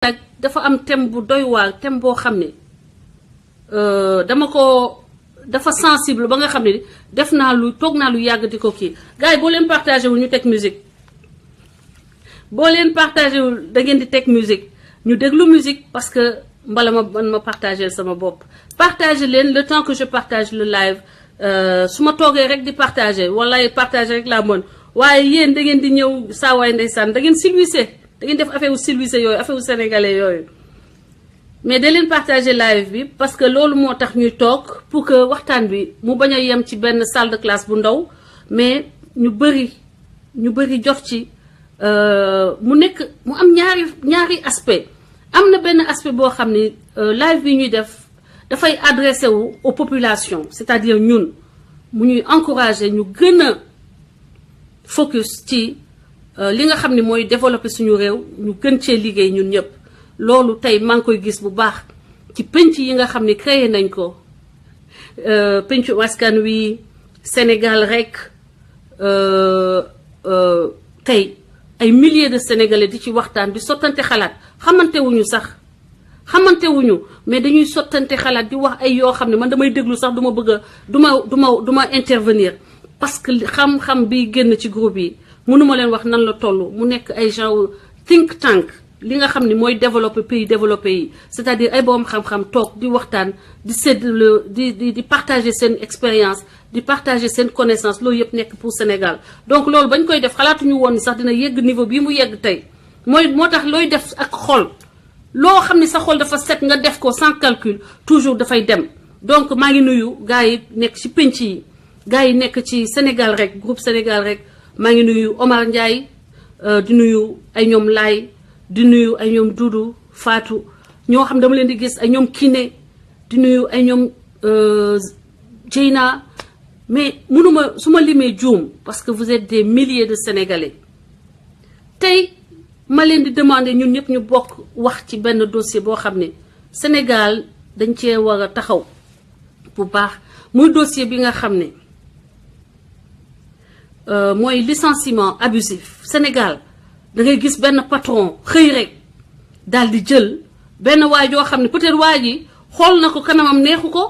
nag dafa am thème bu doy waar thème boo xam ne dafa sensible ba nga xam ne def naa lu toog naa lu yàgg di ko kii gars yi boo leen partagé wul ñu teg musique boo leen partagé wul da ngeen di teg musique ñu déglu musique parce que mbala man ma partagé sama bopp partagé leen le temps que je partage le live su ma toogee rek di partagé wala partagé rek laa mën waaye yéen da ngeen di ñëw saawaay ndeysaan da ngeen silwise da ngeen def affaire wu silwise yooyu affaire wu sénégalais yooyu mais da leen partager live bi parce que loolu moo tax ñuy toog pour que waxtaan bi mu bañ a yem ci benn salle de classe bu ndaw mais ñu bëri jot ci mu nekk mu am ñaari aspect am na benn aspect boo xam ni live bi ñuy def dafay adressé wu aux populations c'est-à-dire ñun mu ñuy encourager ñu gën a focus ci li nga xam ni mooy développer suñu réew ñu gën cee liggéey ñun ñëpp loolu tey maa ngi koy gis bu baax ci penc yi nga xam ni créé nañ ko pencu askan wi Sénégal rek tey ay milliers de Sénégalais di ci waxtaan di sottante xalaat xamante wuñu mais dañuy sottante xalaat di wax ay yoo xam ne man damay déglu sax du ma intervenir parce que xam-xam bi génn ci groupe yi mënuma leen wax nan la toll mu nekk ay genre think tank li nga xam ni mooy développer pays développé yi c'est-à-dire ay borom xam-xam toog di waxtaan di séddale di partager seen expérience di partager seen connaissance loolu yëpp nekk pour Sénégal donc loolu bañ koy def xalaatuñu woon ni sax dina yegg niveau bii mu yegg tey moo tax looy def ak xol loo xam ni sa xol dafa set nga def ko sans calcul toujours dafay dem donc maa ngi nuyu gars yi nekk ci penc yi gars yi nekk ci Sénégal rek groupe Sénégal rek maa ngi nuyu Omar Ndiaye di nuyu ay ñoom Laay di nuyu ay ñoom Doudou Fatou ñoo xam dama leen di gis ay ñoom Kiné di nuyu ay ñoom Jeyna mais mënuma su ma limee juum parce que vous êtes des milliers de Sénégalais tey ma leen di demander ñun ñëpp ñu bokk wax ci benn dossier boo xam ne Sénégal dañ cee war a taxaw bu baax muy dossier bi nga xam ne mooy licenciement abusif Sénégal da ngay gis benn patron xëy rek daal di jël benn waay joo xam ne peut-être waa ji xool na ko kanamam neexu ko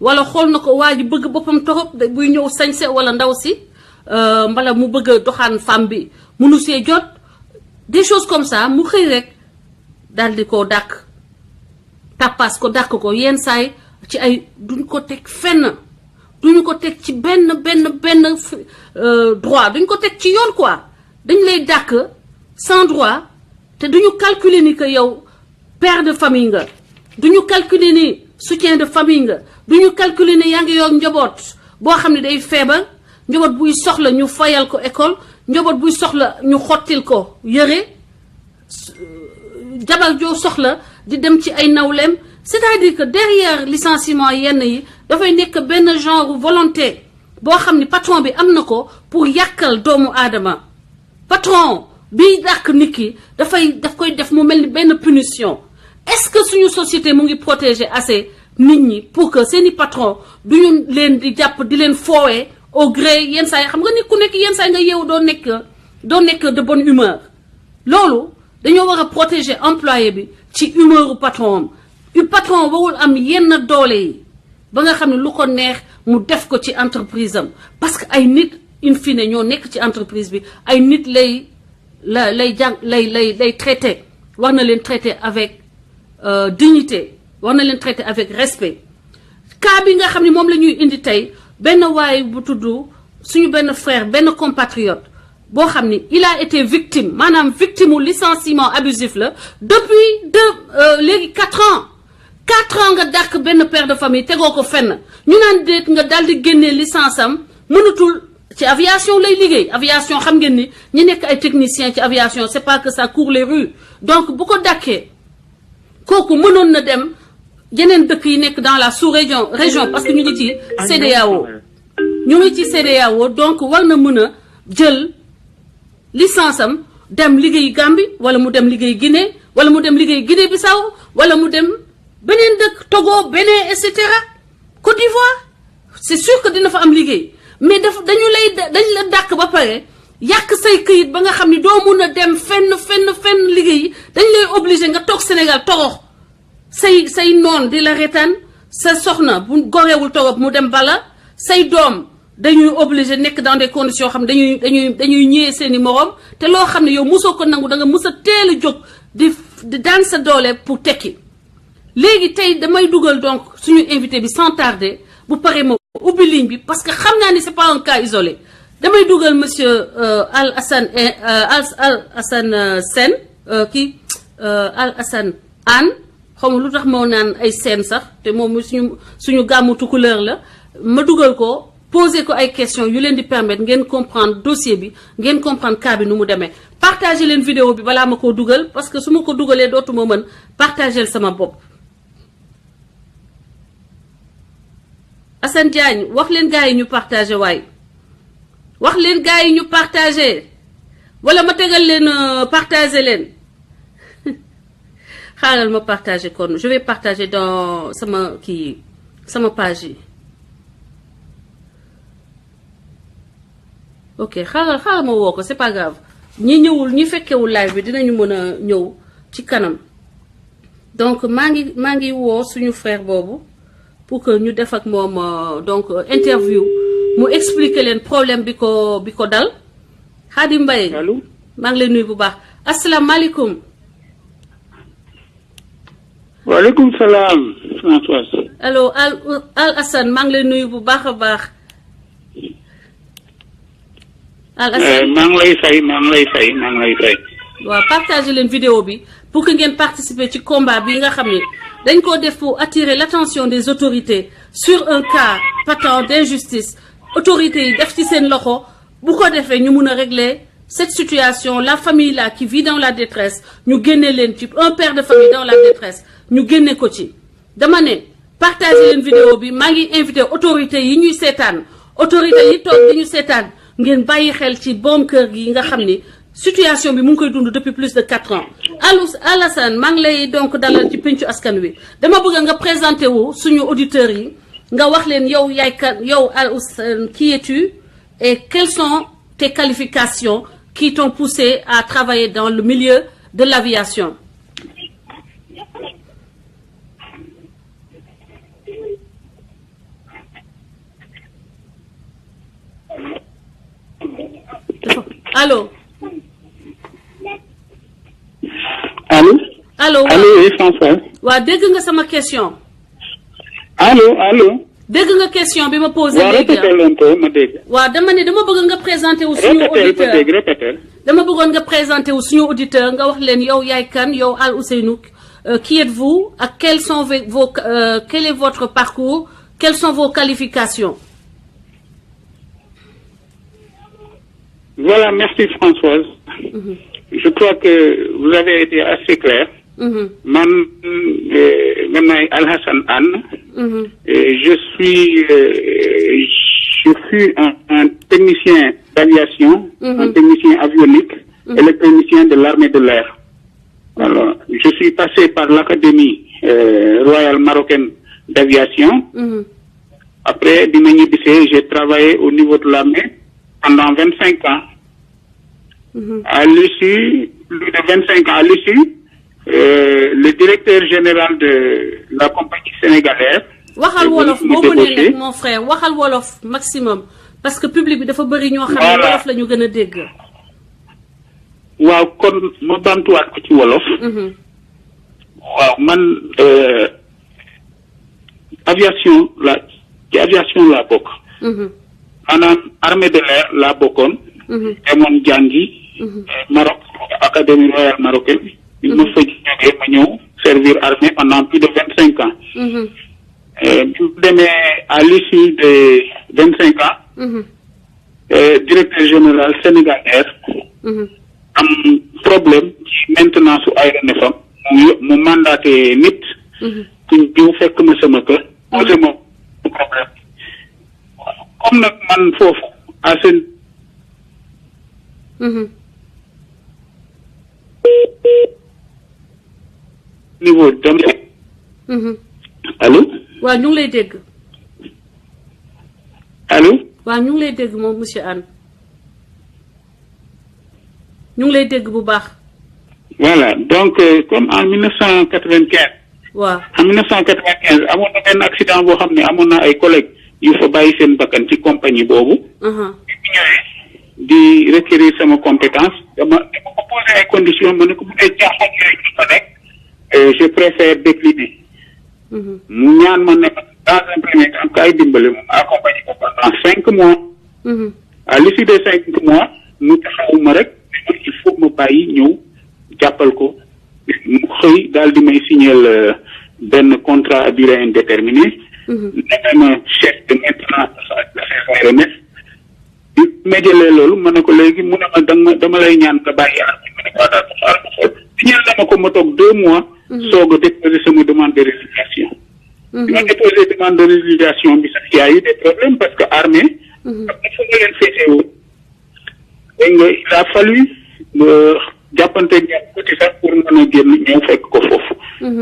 wala xool na ko waa ji bëgg boppam torop buy ñëw sañse wala ndaw si mbala mu bëgg a doxaan femme bi munu see jot des choses comme ça mu xëy rek daal di ko dàkk tappaas ko dàkk ko yenn saay ci ay duñ ko teg fenn duñu ko teg ci benn droit duñ ko teg ci yoon quoi dañ lay dàkk sans droit te duñu calculer ni que yow père de famille nga duñu calculer ni soutien de famille nga duñu calculer ni yaa ngi yor njaboot boo xam ne day feebar njaboot buy soxla ñu fayal ko école njaboot buy soxla ñu xottil ko yëre jabar joo soxla di dem ci ay nawleem c'est-à-dire que derrière licenciement yenn yi dafay nekk benn genre volonté boo xam ni patron bi am na ko pour yàkkal doomu aadama patron bi dàq nit ki daf koy def mu mel ni benn punition est-ce que suñu société mu ngi protéger assez nit ñi pour que seeni patron duñu leen di jàpp di leen foowee au gré yenn saa yi xam nga nit ku nekk yenn saa yi nga yeewu doo nekk de bonne humeur loolu dañoo war a protéger employé bi ci humeuru patron am patron warul am yenn doole yi ba nga xam ne lu ko neex mu def ko ci entreprise am parce que ay nit in fine ñoo nekk ci entreprise bi ay nit lay traité war na leen traité avec dignité war na leen traité avec respect cas bi nga xam ne moom la ñuy indi tey benn waay bu tudd suñu benn frère benn compatriote boo xam ni il a été victime maanaam victime u licenciement abusif la depuis léegi 4 ans nga dàkk benn père de famille tegoo ko fenn ñu naan déet nga daal di génnee licence am mënatul ci aviation lay liggéey aviation xam ngeen ni ñi nekk ay technicien ci aviation c'est pas que ça court les rues donc bu ko dàkkee kooku mënoon na dem yeneen dëkk yi nekk dans la sous-région parce que ñu ngi ci CEDEAO donc war na mën a jël licence am dem liggéey Gambie wala mu dem liggéey Guinée wala mu dem liggéey Guinée-Bissau wala mu dem beneen dëkk Togo Bénin et cetera Côte d'Ivoire c'est sûr que dina fa am liggéey mais dañ la dàkk ba pare yàq say këyit ba nga xam ni doo mun a dem fenn liggéey dañ lay obligé nga toog Sénégal torox say noon di la retaan sa soxna bu gorewul torop mu dem bala say doom dañuy obligé nekk dans des conditions xam dañuy ñëwee seeni morom te loo xam ne yow mosoo ko nangu da nga mos a teel a jóg di daan sa doole pour tekki léegi tey damay dugal donc suñu invité bi sans tarder bu paree ma ubbi ligne bi parce que xam naa ni c'est pas un cas isolé damay dugal monsieur Al Hassane Sène Al Hassane Hann xaw ma lu tax moo naan ay seen sax te moom suñu gàmmu tukulóor la ma dugal ko poser ko ay questions yu leen di permettre ngeen comprendre dossier bi ngeen comprendre cas bi nu mu demee partager leen vidéo bi balaa ma koo dugal parce que su ma ko dugalee dootuma mën partager sama bopp. Assane Diagne wax leen gars yi ñu partager waaye wax leen gars yi ñu partager wala ma tegal leen partager leen xaaral ma partager kon je vais partager dans sama page yi. ok xaaral ma woo ko c'est pas grave ñi fekkewul live bi dinañu mën a ñëw ci kanam donc maa ngi woo suñu frère boobu pour que ñu def ak moom donc interview mu expliquer leen problème bi ko dal Khady Mbaye. allo maa ngi lay nuyu bu baax asalaamaaleykum. waaleykum salaam Françoise. allo Al Hassane maa ngi lay nuyu bu baax a baax. Al Hassane maa ngi lay fay. waaw partager leen vidéo bi pour que ngeen participer ci combat bi nga xam ne dañ koo def pour attirer l'attention des autorités sur un cas patent d'injustice autorités yi def ci seen loxo bu ko defee ñu mun a régler cette situation la famille là qui vit dans la détresse ñu génne leen ci un père de famille dans la détresse ñu génne ko ci dama ne partager leen vidéo bi maa ngi invité autorités yi ñuy seetaan autorités yi toog di ñu seetaan ngeen bàyyi xel ci boom kër gi nga xam ni situation bi mu ngi koy dund depuis plus de 4 ans Al Hassane maa ngi lay donc dalal ci pencu askan wi dama bëgg nga présenté wu suñu auditeurs yi nga wax leen yow yaay kan yow Al Hassane qui es-tu et quelles sont tes qualifications qui t'ont poussé à travailler dans le milieu de l'aviation. Allô. Allô. oui François. waaw dégg nga sama question. allo. dégg nga question bi ma posé. waaw répété leen ko ma dégg. waaw dama bëgg nga présenter wu suñu auditeur répété. dama bëggoon nga présenter wu suñu auditeur nga wax leen yow yaay kan yow Al Ousseynou qui êtes-vous ak quels sont quel est votre parcours quelles sont vos qualifications. Voilà, merci Françoise. Je crois que vous avez été assez clair. Man maay Al Hassane Hann. Je suis un technicien d'aviation, un technicien avionique, électronicien de l'armée de l'air. Alors, je suis passé par l'Académie royale marocaine d'aviation. Après, bi ma ñibbisee, j'ai travaillé au niveau de l'armée pendant 25 ans. À l'issue, plus de 25 ans à l'issue, le directeur général de la compagnie sénégalaise. waxal wolof boo mënee nag mon frère waxal wolof maximum parce que public bi dafa bëri ñoo xam ne wolof la ñu gën a dégg. waaw kon ma bantuwaat ko ci wolof. waaw man aviation laa bokk. maanaam armée de l'air laa bokkoon. demoon jàngi. Maroc académie royale marocaine. bi ma fa jógee ma ñëw servir armée pendant plus de 25 ans. bi mu demee à l'issue de 25 ans. Directeur général Sénégal Air. am problème ci maintenance su aéronefam mu mandaté nit. ku ñëw fekk ma sama kër. posé ma problème. comme nag man foofu à seen. niveau domestique. allo. waaw ñu ngi lay dégg. allo. waaw ñu ngi lay dégg moom monsieur Hann. ñu ngi lay dégg bu baax. voilà donc comme en 1995. waaw en 1995 amoon na benn accident boo xam ne amoon na ay collègues yu fa bàyyi seen bakkan ci compagnie boobu. bi ñëwee di requérir sama compétence dama ko posé ay conditions ma ne ko bu dee caaxaan yooyu ñu fa nekk je préfère décliner. mu ñaan ma ne dans un premier temps kaay dimbale moom accompagné ko pendant 5 mois. à l'issue des 5 mois mu taxawuma rek il faut ma bàyyi ñëw jàppal ko mu xëy daal di may signer benn contrat à durée indéterminée. nekk ma chef de maintenance d'affaires RMS. bi ma jëlee loolu ma ne ko léegi mu ne ma dama lay ñaan nga bàyyi arme ma ne ko daal di xaar ma xool signer dama ko ma toog 2 mois. soog a déposer sama demande de résiliation. bi ma déposé demande de résiliation bi sax y a eu des problèmes parce que armée. am na fu nga leen féetewoo. dégg nga il a fallu jàppante ñoom côté sax pour mën a génn ñëw fekk ko foofu.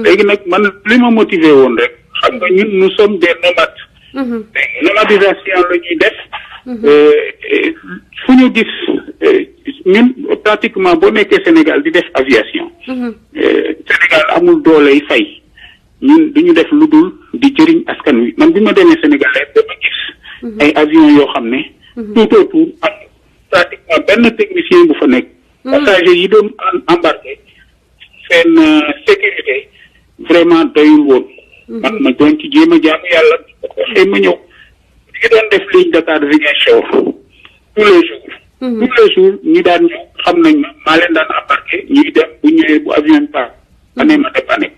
léegi nag man li ma motivé woon rek xam nga ñun nous sommes des nomades. nomadisation la ñuy def. fu ñu gis ñun pratiquement boo nekkee Sénégal di def aviation. Sénégal amul dooley fay ñun du ñu def lu dul di jëriñ askan wi man bi ma demee Sénégal dama gis. ay avions yoo xam ne. tout autour am pratiquement benn technicien bu fa nekk. passagers yi doon embarqué seen sécurité vraiment doyul woon. man ma doon ci jéem a jaamu yàlla waxee ma ñëw. di doon def ligne Dakar Ziguinchor tous les jours. tous les jours ñi daan ñëw xam nañ ma maa leen daan embarqué ñuy dem bu ñëwee bu avion pa ane ma dépanné.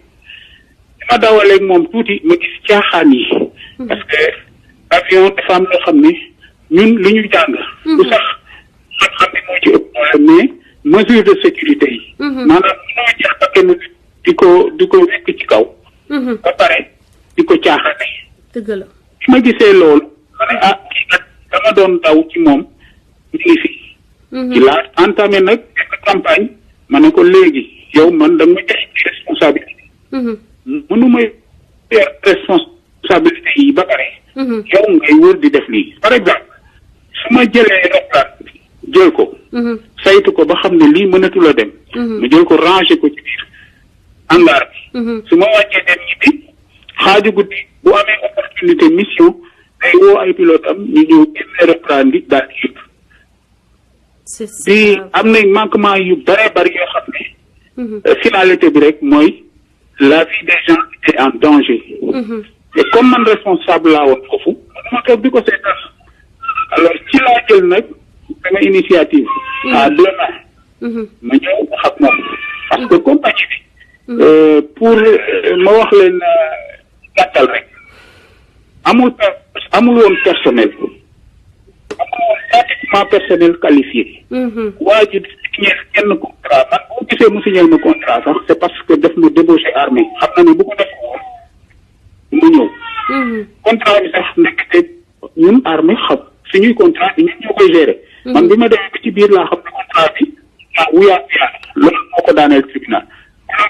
ma dawaleeg moom tuuti ma gis caaxaan yi. parce que avion dafa am loo xam ne ñun li ñu jàng. du sax xam-xam ne moo ci ëpp mais mesure de sécurité yi. maanaam noo jeex ba kenn di ko wekk ci kaw. ba pare di ko caaxaane. dëgg la. bi ma gisee loolu ma ne kii nag dama doon daw ci moom ñu ngi fi. ci laa entamé nag campagne ma ne ko léegi yow man da nga ma jox ci responsabilité. mënuma yor responsabilité yi ba pare. yow ngay wër di def lii par exemple su ma jëlee roplaan jël ko. saytu ko ba xam ne lii mënatul a dem. ma jël ko ranger ko ci biir hangar bi. su ma wàccee dem ñibbi xaaju guddi bu amee opportunité mission day woo ay pilote am ñu ñëw génne roplaan bi daal di yëpp. di am na manquement yu bare bari yoo xam ne. finalité bi rek mooy la vie des gens est en danger. et comme man responsable laa woon foofu ma toog di ko seetaan alors ci laa jël nag sama initiative. à 2 mains. ma ñëw wax ak moom parce que compagnie bi. pour ma wax leen gàttal rek amul woon personnel. amul woon pratiquement personnel qualifié. waa ji signé kenn contrat man boo gisee mu signé ma contrat sax c'est parce que daf ma débauché armée xam na ne bu ko def woon mu ñëw. contrat bi sax nekkte ñun armée xam suñuy contrat bi ñun ñoo koy gérer. man bi ma demee ba ci biir laa xam ne contrat bi wuyaa loolu moo ko daaneel tribunal.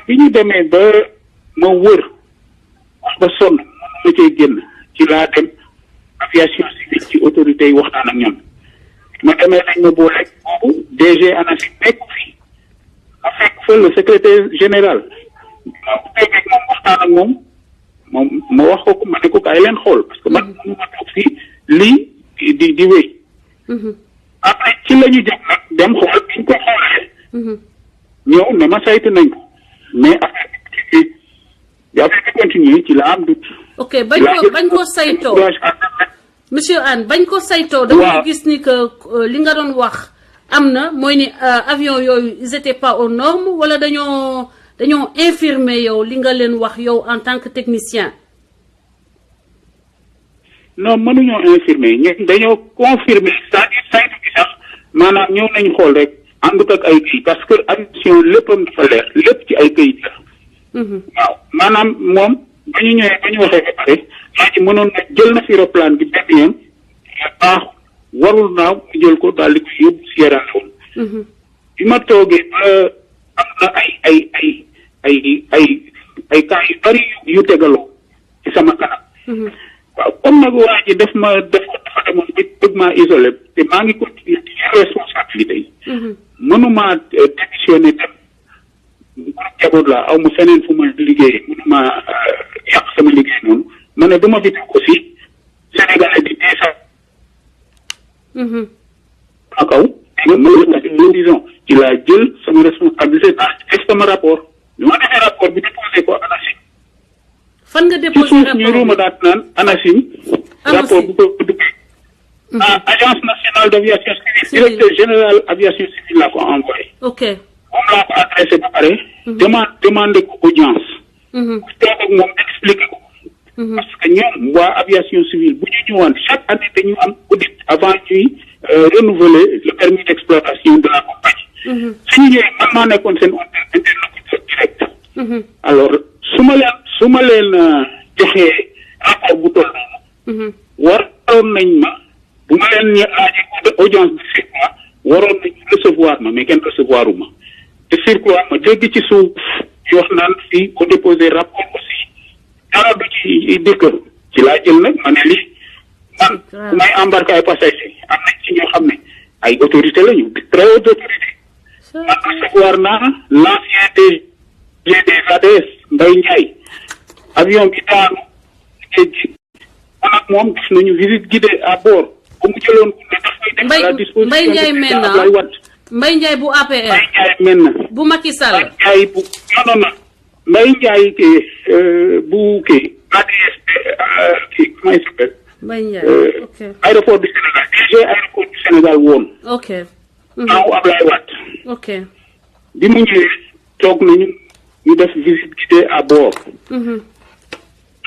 bi ñu demee ba ma wër wax ba sonn ma cay génn ci laa dem aviation civile ci autorités yi waxtaan ak ñoom ma demee nañ ma booleeg boobu DG ANACIM nekku fi ma fekk fa le secrétaire général ma tegeeg moom waxtaan ak moom ma wax ko ma ne ko kaay leen xool parce que man mënu ma toog fii lii di wéy. après ci la ñu jóg nag dem xool bi ñu ko xoolee. ñëw ne ma saytu nañ ko mais affaire bi continuer ci la am doute. ok bañ ko saytoo monsieur Anne bañ ko saytoo. dama gis ni que li nga doon wax am na mooy ni avion yooyu ils étaient pas aux normes wala dañoo infirmer yow li nga leen wax yow en tant que technicien. non mënuñoo infirmer ñun dañoo confirmer c'est-à-dire saytu bi sax maanaam ñëw nañ xool rek àndut ak ay kayit parce que aviation léppam dafa leer lépp ci ay kayit la. waaw maanaam moom ba ñu ñëwee ba ñu waxee ba pare waa ji mënoon na jël na fi roplaan bi benn yoon warul naaw mu jël ko daal di ko yóbbu Sierra Leone. bi ma toogee ba am na ay cas yu bari yu tegaloo ci sama kanam. waaw comme nag waa ji dafa demoon bi bëgg maa isolé te maa ngi continuer ci responsabilité yi. mënuma démissionné dem jaboot la aw ma feneen fu ma liggéey mënuma yàq sama liggéey noonu ma ne duma fi def aussi Sénégalais di dee sax a kaw disons ci laa jël sama responsabilité def sama rapport bi ma defee rapport bi déposé ko ANACIM fan nga ci déposé suuf rapport ñu ruuma daat naan ANACIM rapport bu ko duggee agence nationale d'aviation civile directeur général aviation civile laa ko envoyé ok moom laa ko adressé ba pare demandé ko audience toog ak moom expliqué ko parce que ñoom waa aviation civile bu ñu ñëwaan chaque année dañu am audit avant ñuy renouveler le permis d'exploitation de la compagnie suñu ñëwee man maa nekkoon seen interlocuteur direct alors su ma leen joxee rapport bu toll noonu waroon nañ ma bu ma leen laajee audience de surcroît waroon nañ recevoir ma mais kenn recevoir uma de surcroît ma dégg ci suuf yoo wax naan fii ko déposer rapport aussi dara du ci dëkk ci laa jël nag ma ne lii man bu may embarqué ay passagers am nañ ci ñoo xam ne ay autorité lañu très haute autorité man recevoir naa l'ancien DG des ADS Mbaye Ndiaye avion bi daanu géej gi man ak moom gis nañu visite guidée à bord bu mu jëloon ne daf koy def à la disposition Mbaye Ndiaye mel Abdoulaye Wade Mbaye Ndiaye bu APR Mbaye Ndiaye mel na bu Macky Sall Mbaye Ndiaye bu non Mbaye Ndiaye kii bu kii ADS kii comment il s'appelle Mbaye Ndiaye ok aéroport du Sénégal DG aéroport du Sénégal woon ok naaw Abdoulaye Wade ok bi mu ñëwee toog nañu ñu def visite guidée à bord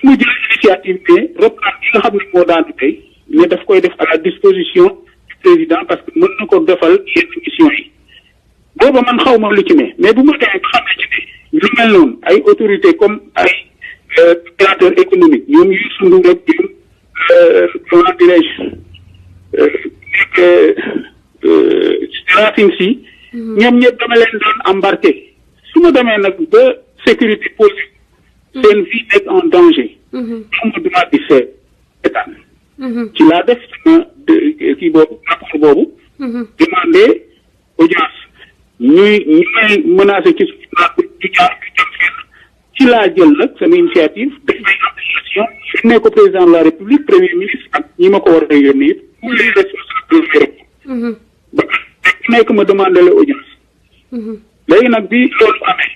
mu jël initiative ne reprendre bi nga xam ne moo daanu tey ne daf koy def à la disposition du président parce que mën na ko defal yenn mission yi booba man xaw ma lu ci ne mais bu ma demee ba xam ne ci ne lu mel noonu ay autorités comme ay opérateurs économiques ñoom Youssou Ndour ak ñoom comment dirais-je nekk Racine Sy ñoom ñëpp dama leen doon embarqué su ma demee nag ba sécurité posé seen vie nekk en danger xama duma di seetaan ci laa def sama kii boobu rapport boobu demandé audience ñu may menacé ci suuf naa ko du jaar du jëm fenn ci laa jël nag sama initiative def may application yónnee ko président de la république premier ministre ak ñi ma ko war a yónnee yëpp pour les responsables de ba ku nekk ma demandé la audience léegi nag bi loolu amee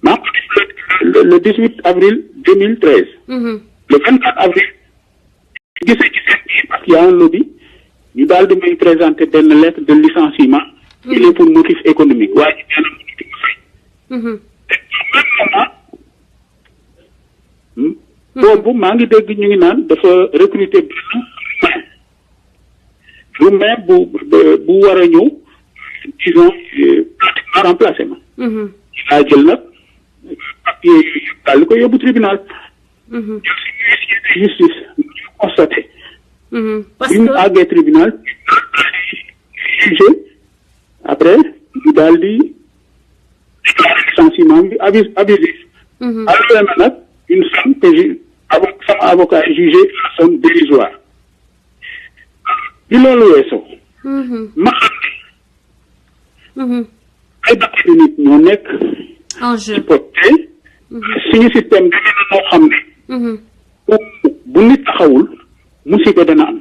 maa ko def le 18 avril 2013 le 24 avril gisee ci seen biir parce qu'il y a un lobby ñu daal di may présenter benn lettre de licenciement il est pour motif économique waaye ci benn motif ma fay te au même moment boobu maa ngi dégg ñu ngi naan dafa recruter benn roumain bu war a ñëw disons pratiquement remplacé ma laa jël nag papier yooyu daal di ko yóbbu tribunal jël si huissier de justice ñu constaté parce bi mu àggee tribunal jugé après ñu daal di déclaré licenciement bi abusif alloué ma nag une somme que sama avocat jugé la somme dérisoire bi loolu weesoo ma xam ne ay bakkan nit ñoo nekk ci pot tey suñu système bi dina noo xam ne bu nit taxawul musiba dana am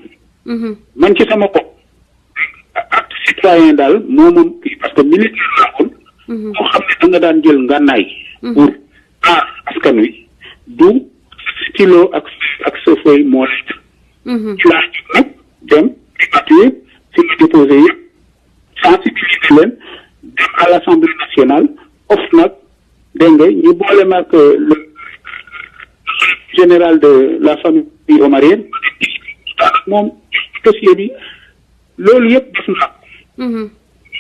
man ci sama bopp acte citoyen daal moo moom kii parce que militaire laa woon moo xam ne da nga daan jël ngànnaay pour aar askan wi du stylo ak sa feuille moo lay ci laa jóg nag dem di papier fi ma déposé yëpp sensibiliser leen dem à l'Assemblée nationale of nag dégg nga ñu boole ma ak le général de la famille omarienne ma dem discuter ak moom dossier bi loolu yëpp def naa ko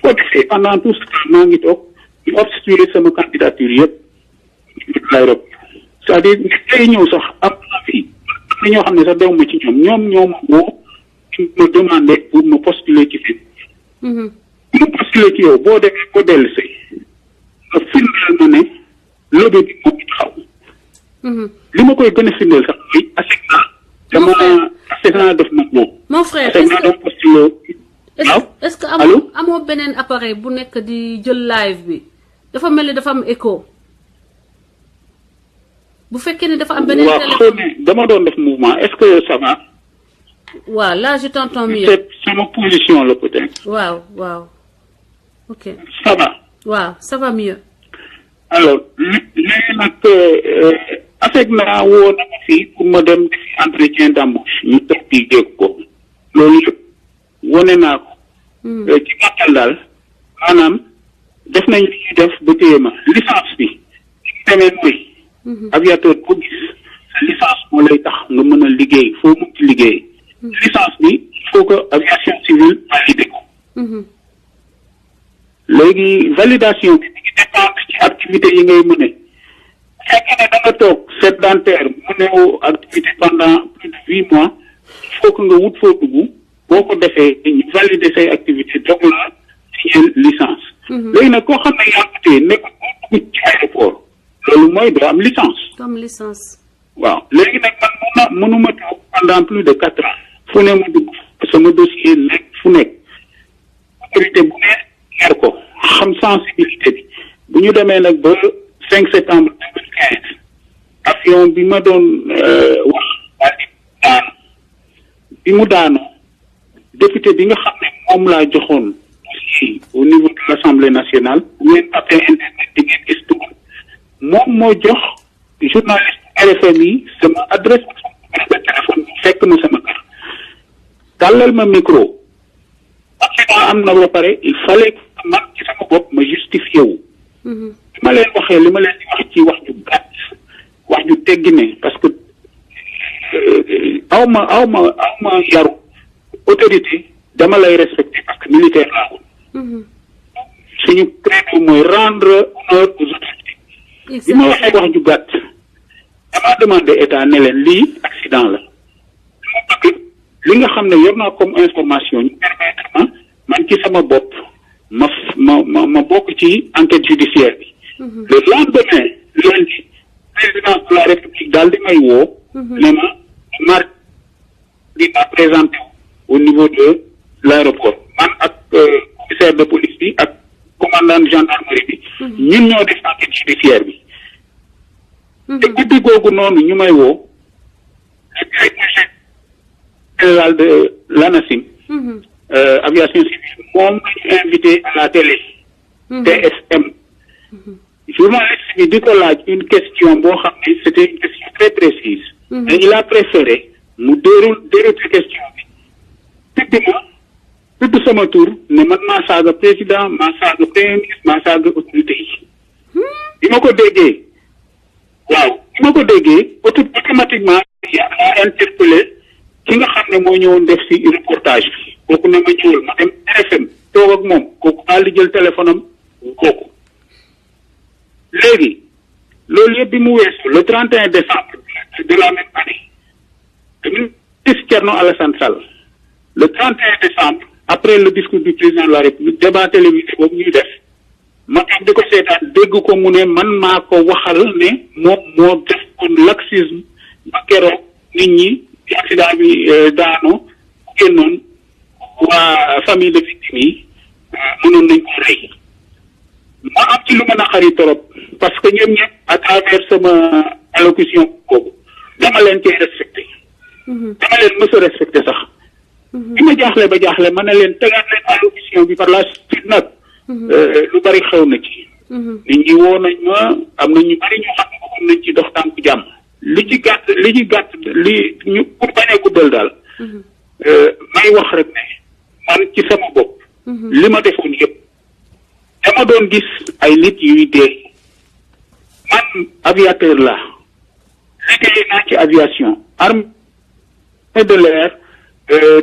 ko defee pendant tout ce temps maa ngi toog ñu obstruer sama candidature yëpp l'aéroport c'est-à-dire tey ñëw sax am na fi am na ñoo xam ne sax dew ma ci ñoom moo ma demandé pour ma postuler ci fi ma postuler ci yow boo demee ko dellu si nga firndeel ma ne lobby bi moo taxaw li ma koy gën a firndeel sax mooy ASECNA def na moom mon frère ASECNA doon postuler waaw est-ce que allo amoo beneen appareil bu nekk di jël live bi dafa mel ni dafa am écho bu fekkee ne dafa am beneen téléphone dama doon def mouvement est-ce que ça va. waaw là je t'entends mieux. c'est sama position la peut-être. waaw ok. ça va. waaw ça va mieux. alors léegi nag affect naa woo na ma fii pour ma dem defi entretien d'embauche ñu toog di dégg ko loolu yëpp wone naa ko. ci gàttal daal maanaam def nañ li ñuy def ba téye ma licence bi li ñu demee mooy. aviateur boo gis sa licence moo lay tax nga mën a liggéey foo mun ci liggéey. licence bi il faut que aviation civile validé ko. léegi validation bi mi ngi dépendre ci activité yi ngay mëne bu fekkee ne da nga toog sédentaire mënewoo activité pendant plus de 8 mois il faut que nga wut foo dugg boo ko defee ñu valider say activité doog la signer licence. léegi nag koo xam ne yaa ngi tee nekk boo dugg ci aéroport loolu mooy doo am licence. comme licence. waaw léegi nag man mënuma toog pendant plus de 4 ans fu ne ma dugg sama dossier nekk fu nekk autorité bu ne yer ko xam sensibilité bi bu ñu demee nag ba 5 septembre 2015 avion bi ma doon wax daal di daanu bi mu daanoo député bi nga xam ne moom laa joxoon dossier au niveau de l'Assemblée nationale ngeen tapé internet di ngeen gis turam moom moo jox journaliste RFM yi sama adresse de téléphone bi fekk ma sama kër tàllal ma micro accident am na ba pare il fallait que man ci sama bopp ma justifié wu li ma leen waxee li ma leen di wax ci wax ju gàtt wax ju teggine parce que aw ma yaru autorité dama lay respecté parce que militaire laa woon suñu credo mooy rendre honneur aux autorités li ma waxee wax ju gàtt dama demandé état ne leen lii accident la dama bëgg li nga xam ne yor naa comme information ñu permettre ma man ci sama bopp ma bokk ci enquête judiciaire bi le lendemain lundi président de la république daal di may woo ne ma mardi dina présenté au niveau de l'aéroport man ak commissaire de police bi ak commandant gendarmerie bi ñun ñoo def enquête judiciaire bi te guddi googu noonu ñu may woo le directeur général de l'ANACIM aviation civile moom lañu invité à la télé TFM journaliste bi di ko laaj une question boo xam ne c'était une question très précise mais il a préféré mu dérouler question bi tudd sama tur ne man maa saaga président maa saaga premier ministre maa saaga autorité yi bi ma ko déggee automatiquement yaa interpellé ki nga xam ne moo ñëwoon def ci reportage bi kooku ne ma ñëwal ma dem RFM toog ak moom kooku daal di jël téléphone am kooku léegi loolu yëpp bi mu weesu le 31 décembre de la même année le ministre Thierno Alassane Sall le 31 décembre après le discours du président de la République débat télévisé boobu ñuy def ma toog di ko seetaan dégg ko mu ne man maa ko waxal ne moom moo def kon laxisme ba keroog nit ñi ci accident bi daano ku génnoon waa famille de victimes yi mënoon nañ ko rey ma am ci lu ma naqari trop parce que ñoom ñëpp à travers sama allocution boobu dama leen cee respecté dama leen mës a respecté sax bi ma jaaxle ba jaaxle ma ne leen tegaat leen allocution bi par la suite nag lu bari xew na ci nit ñi woo nañ ma am na ñu bari ñoo xam ne bëggoon nañ ci dox tànku jàmm li ci gàtt li ñu pour bañ a guddal daal may wax rek ne man ci sama bopp li ma defoon yëpp dama doon gis ay nit yuy dee man aviateur la liggéey naa ci aviation armée de l'air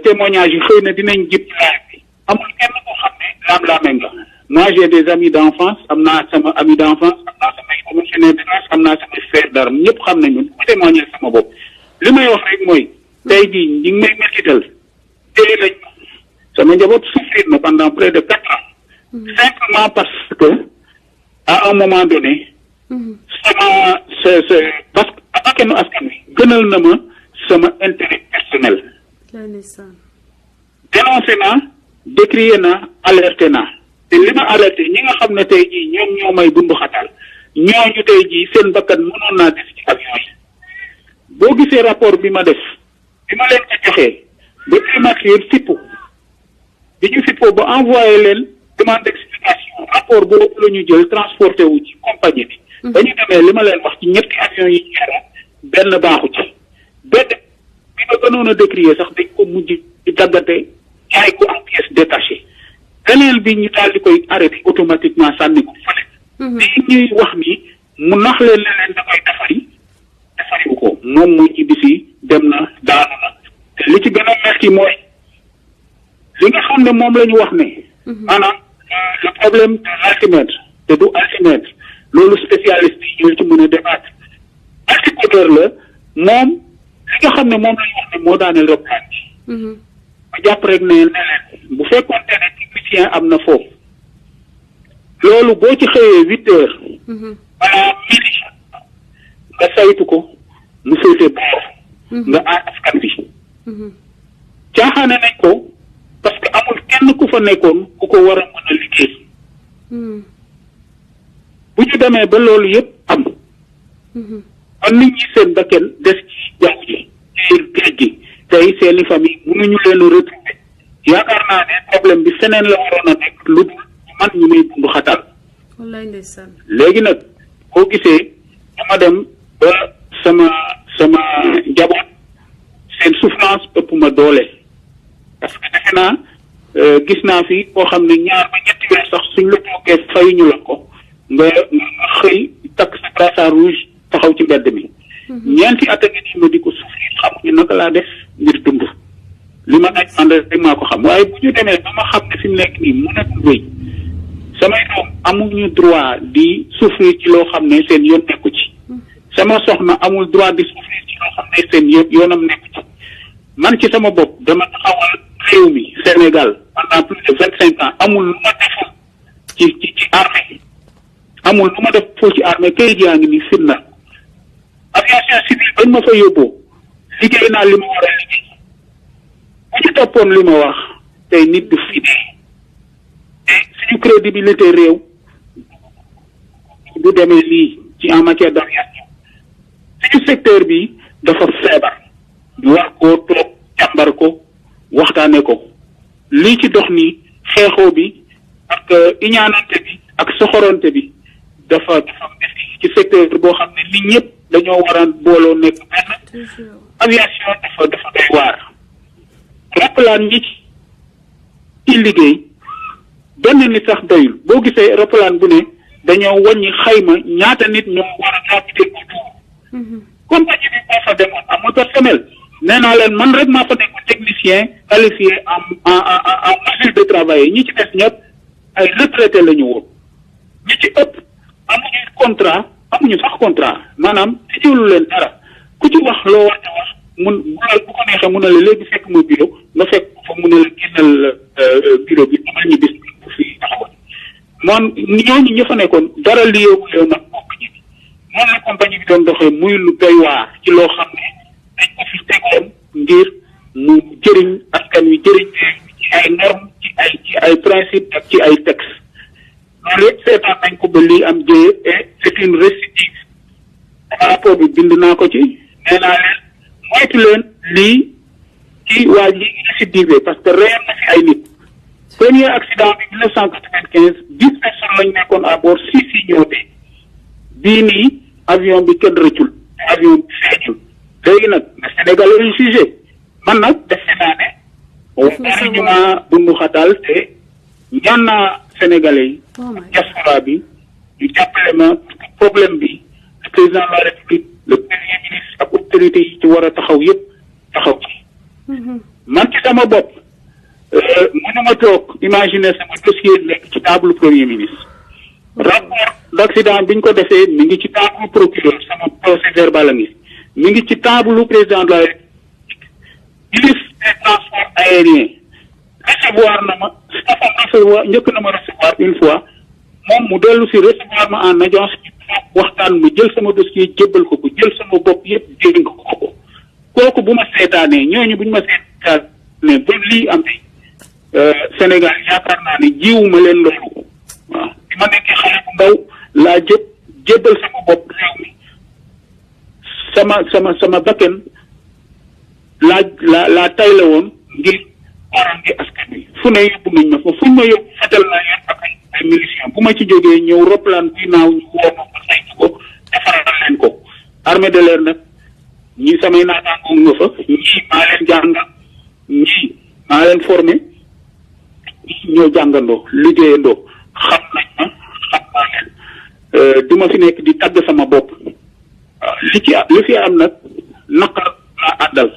témoignage yi xëy na dinañ jib laaj bi amul kenn koo xam ne laam-laame nga moi j'ai des amis d'enfance am naa sama ami d'enfance am naa samay commissionnaire de classe am naa samay frère d'armes ñëpp xam nañu ma témoigner sama bopp li may wax rek mooy tey jii ñi ngi may mettital téye nañ ma sama njaboot souffrir na pendant près de 4 ans simplement parce que à un moment donné sama parce que askanu askan wi gënal na ma sama intérêt personnel dénoncé naa décrié naa alerté naa te li ma alerté ñi nga xam ne tey jii ñoom ñoo may bundu xatal ñooñu tey jii seen bakkan mënoon naa def ci avion yi boo gisee rapport bi ma def bi ma leen ko joxee ba primature fippu bi ñu fippoo ba envoyé leen demande d'explication rapport boobu la ñu jël transporté wu ci compagnie bi. ba ñu demee li ma leen wax ci ñetti avions yi ñu benn baaxu ci benn bi ma gënoon a décrier sax dañ ko mujj di daggate jaay ko en pièces détachées beneen bi ñu daal di koy arrêté automatiquement sànni ko fële. lii ñuy wax ni mu nax leen leneen da koy defariwu ko moom mu ñibbisi dem na daanu na te li ci gën a metti mooy li nga xam ne moom la ñu wax ne. maanaam le problème de l'altimètre te du altimètre loolu spécialiste yi ñoo ci mën a débattre alticodeur la moom li nga xam ne moom la ñu wax ne moo daaneel roplaan bi. ma jàpp rek ne leen bu fekkoon te ne technicien am na foofu loolu boo ci xëyee 8 heures. balaa midi nga saytu ko mu féete boor. nga aar askan bi. caaxaane nañ ko parce que amul kenn ku fa nekkoon ku ko war a mën a liggéey. bu ñu demee ba loolu yëpp am. kon nit ñi seen bakkan des ci jaww ji ci géej gi tey seeni famille mënuñu leen a retrouver yaakaar naa ne problème bi feneen la waroon a nekk lu dul man ñu may bundu xatal. wallaay ndeysaan. léegi nag boo gisee dama dem ba sama njaboot seen souffrance ëpp ma doole parce que defe naa gis naa fi koo xam ne ñaar ba ñetti weer sax suñ la toogee fayuñu la ko nga xëy takk sa brassard rouge taxaw ci mbedd mi. ñeenti at a ngi nii ma di ko souffrir xamuñu naka laa def ngir dund li ma daj man rek maa ko xam waaye bu ñu demee ba ma xam ne fi mu nekk nii mënatul wéy samay doom amuñu droit di souffrir ci loo xam ne seen yoon nekku ci sama soxna amul droit di souffrir ci loo xam ne seen yoonam nekku ci man ci sama bopp dama taxawal réew mi Sénégal pendant plus de 25 ans amul lu ma deful ci armée amul lu ma def foo ci armée kayit yaa ngi ni firnda aviation civile bañ ma fa yóbboo liggéey naa li ma war a liggéey bu ñu toppoon li ma wax tey nit du fi dee te suñu crédibilité réew du demee lii ci en matière d'aviation suñu secteur bi dafa feebar ñu war koo toog càmbar ko waxtaane ko lii ci dox nii xeexoo bi ak iñaanante bi ak soxorante bi dafa ci secteur boo xam ne nit ñëpp dañoo waraan booloo nekk benn aviation dafa doy waar roppalaan ñi ci liggéey benn nit sax doyul boo gisee roppalaan bu ne dañoo wàññi xayma ñaata nit ñoo war a capter autour compagnie bi moo fa demoon amul personnel nee naa leen man rek maa fa nekk technicien qualifié en mesure de travailler ñi ci des ñëpp ay retraité la ñu woon ñi ci ëpp amuñu contrat amuñu sax contrat maanaam ci jiwlu leen dara ku ci wax loo war a wax mun bu ko neexee mun na la léegi fekk ma bureau nga fekk fa mun na la génnal bureau bi amal ñu bis bu fi taxawal moom ñooñu ña fa nekkoon dara liyeewu leen nag compagnie bi noonu la compagnie bi doon doxee muy lu doy waar ci loo xam ne dañ ko fi tegoon ngir mu jëriñ askan wi jëriñ ci ay normes ci ay principes ak ci ay textes loolu yëpp seetaan nañ ko ba lii am jëye et c'est une récidive rapport bi bind naa ko ci nee naa leen moytu leen lii ci waa ji récidive parce que réer na fi ay nit premier accident bi 1995 10 personnes lañ nekkoon à bord 6 yi ñëw dee bii nii avion bi kenn rëccul avion bi feeñul léegi nag na Sénégal yi jugé man nag defe naa ne wari ñu ma bundu xatal te ñaan naa Sénégalais yi diaspora bi ñu jàppale ma problème bi le président de la République le premier ministre ak autorité yi ci war a taxaw yëpp taxaw ci man ci sama bopp mënuma toog imaginer sama dossier nekk ci table premier ministre rapport d'accident bi ñu ko defee mi ngi ci table procureur sama procès verbal a ngi mi ngi ci table président de la République ministre des transports aériens recevoir na ma Staffan recevoir njëkk na ma recevoir une fois moom mu dellu si recevoir ma en audience waxtaan mu jël sama dossier jébbal ko ko jël sama bopp yëpp dénk ko kooku bu ma seetaanee ñooñu bu ñu ma seetaanee ba lii am tey Sénégal yaakaar naa ne jiwuma leen loolu waaw bi ma nekkee xale bu ndaw laa jébbal sama bopp réew mi sama bakken laa tay la woon ngir orange askan wi fu ne yóbbu nañ ma fa fu ma yóbbu fetal naa leen ak ay miliciens bu ma ci jógee ñëw roplaan buy naaw ñu woo ma ko saytu ko defaral leen ko armée de l'air nag ñii samay naataangoo nga fa ñii maa leen jàngal ñii maa leen formé ñoo jàngandoo liggéeyandoo xam nañ ma xam naa leen du ma fi nekk di tagg sama bopp li fi am nag naqar laa àddal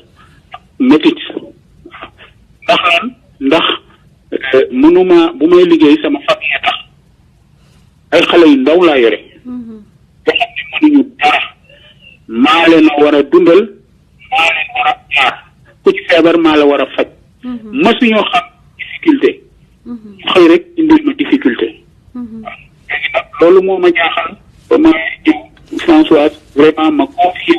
métit ndax lan ndax mënuma bu may liggéey sama famille tax ay xale yu ndaw laa yore yoo xam ne mënuñu dara maa leen a war a dundal maa leen war a aar ku ci feebar maa la war a faj masuñoo xam difficulté xëy rek indil ma difficulté waaw léegi nag loolu moo ma jaaxal ba ma ñëw Françoise vraiment ma confié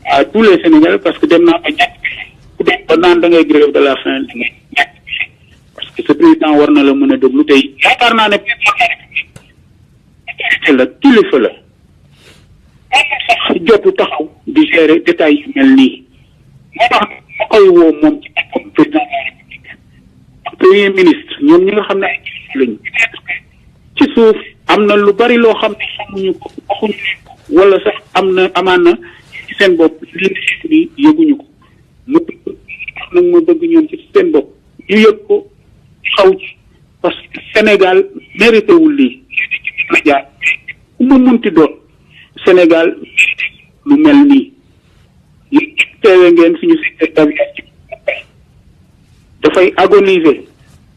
à tous les Sénégalais parce que dem naa ba ñàkk bi ku dem ba naan da ngay grève de la faim da ngay ñàkk bi parce que ce président war na la mën a déglu tey yaakaar naa ne président de la République autorité la kilifa la amul sax jotu taxaw di gérer détails yu mel nii moo tax ma koy woo moom ci boppam président de la République ak premier ministre ñoom ñi nga xam ne ay kilifa lañu ci suuf am na lu bari loo xam ne xamuñu ko waxuñu leen ko wala sax amaan na ci seen bopp li ni yëguñu ko mu tax nag ma bëgg ñoom ci seen bopp ñu yëg ko xaw ci parce que Sénégal mérité wul lii lii ci mën a jaar ku ma munti doon Sénégal mérité lu mel nii ñu teewe ngeen suñu secteur d'aviation dafay agoniser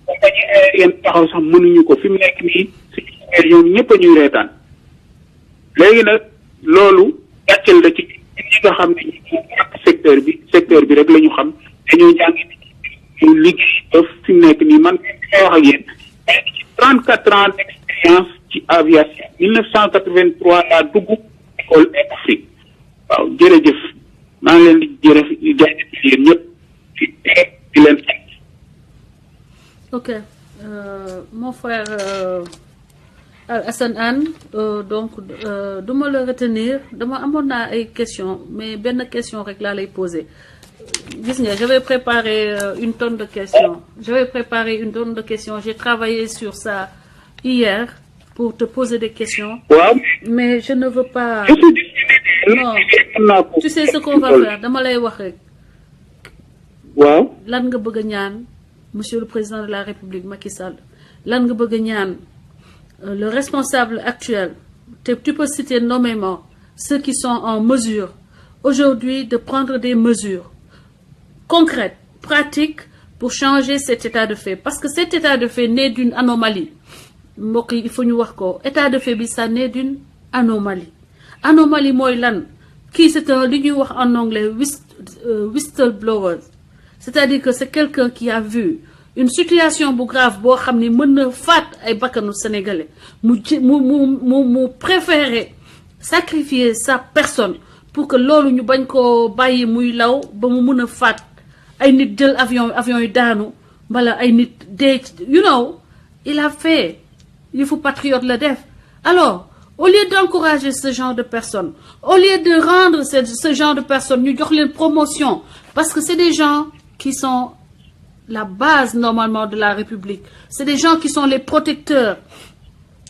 compagnie aérienne taxaw sax mënuñu ko fi mu nekk nii suñu ñoom ñëpp a ñuy reetaan léegi nag loolu gàcceel la ci ñi nga xam ne ñu secteur bi rek la ñu xam dañoo jàngi ñu liggéey ba fi mu nekk nii man may wax ak yéen ci 34 ans d'expérience ci aviation 1983 laa dugg école Air Afrique waaw jërëjëf maa ngi leen di jaajëfal yéen ñëpp di leen sant. Ok mon frère Assane Hann donc du ma la retenir dama amoon naa ay question mais benn question rek laa lay poser gis nga j'avais préparé une tonne de questions j'ai travaillé sur ça hier pour te poser des questions. waaw mais je ne veux pas. non tu sais ce qu'on va faire dama lay wax rek. waaw lan nga bëgg a ñaan monsieur le président de la République Macky Sall lan nga bëgg a ñaan le responsable actuel tu peux citer nommément ceux qui sont en mesure aujourd'hui de prendre des mesures concrètes, pratiques pour changer cet état de fait parce que cet état de fait naît d'une anomalie mbokk yi il faut ñu wax ko état de fait bi ça naît d'une anomalie mooy lan kii c'est un li ñuy wax en anglais whistleblower c'est-à-dire que c'est quelqu'un qui a vu une situation bu grave boo xam ni mën na faat ay bakkanu sénégalais mu préférer sacrifier sa personne pour que loolu ñu bañ koo bàyyi muy law ba mu mën a faat ay nit jël avion yu daanu wala ay nit dee il a fait il faut patriote la def alors au lieu d'encourager ce genre de personnes au lieu de rendre ce genre de personnes ñu jox leen promotion parce que c'est des gens qui sont la base normalement de la République c'est des gens qui sont les protecteurs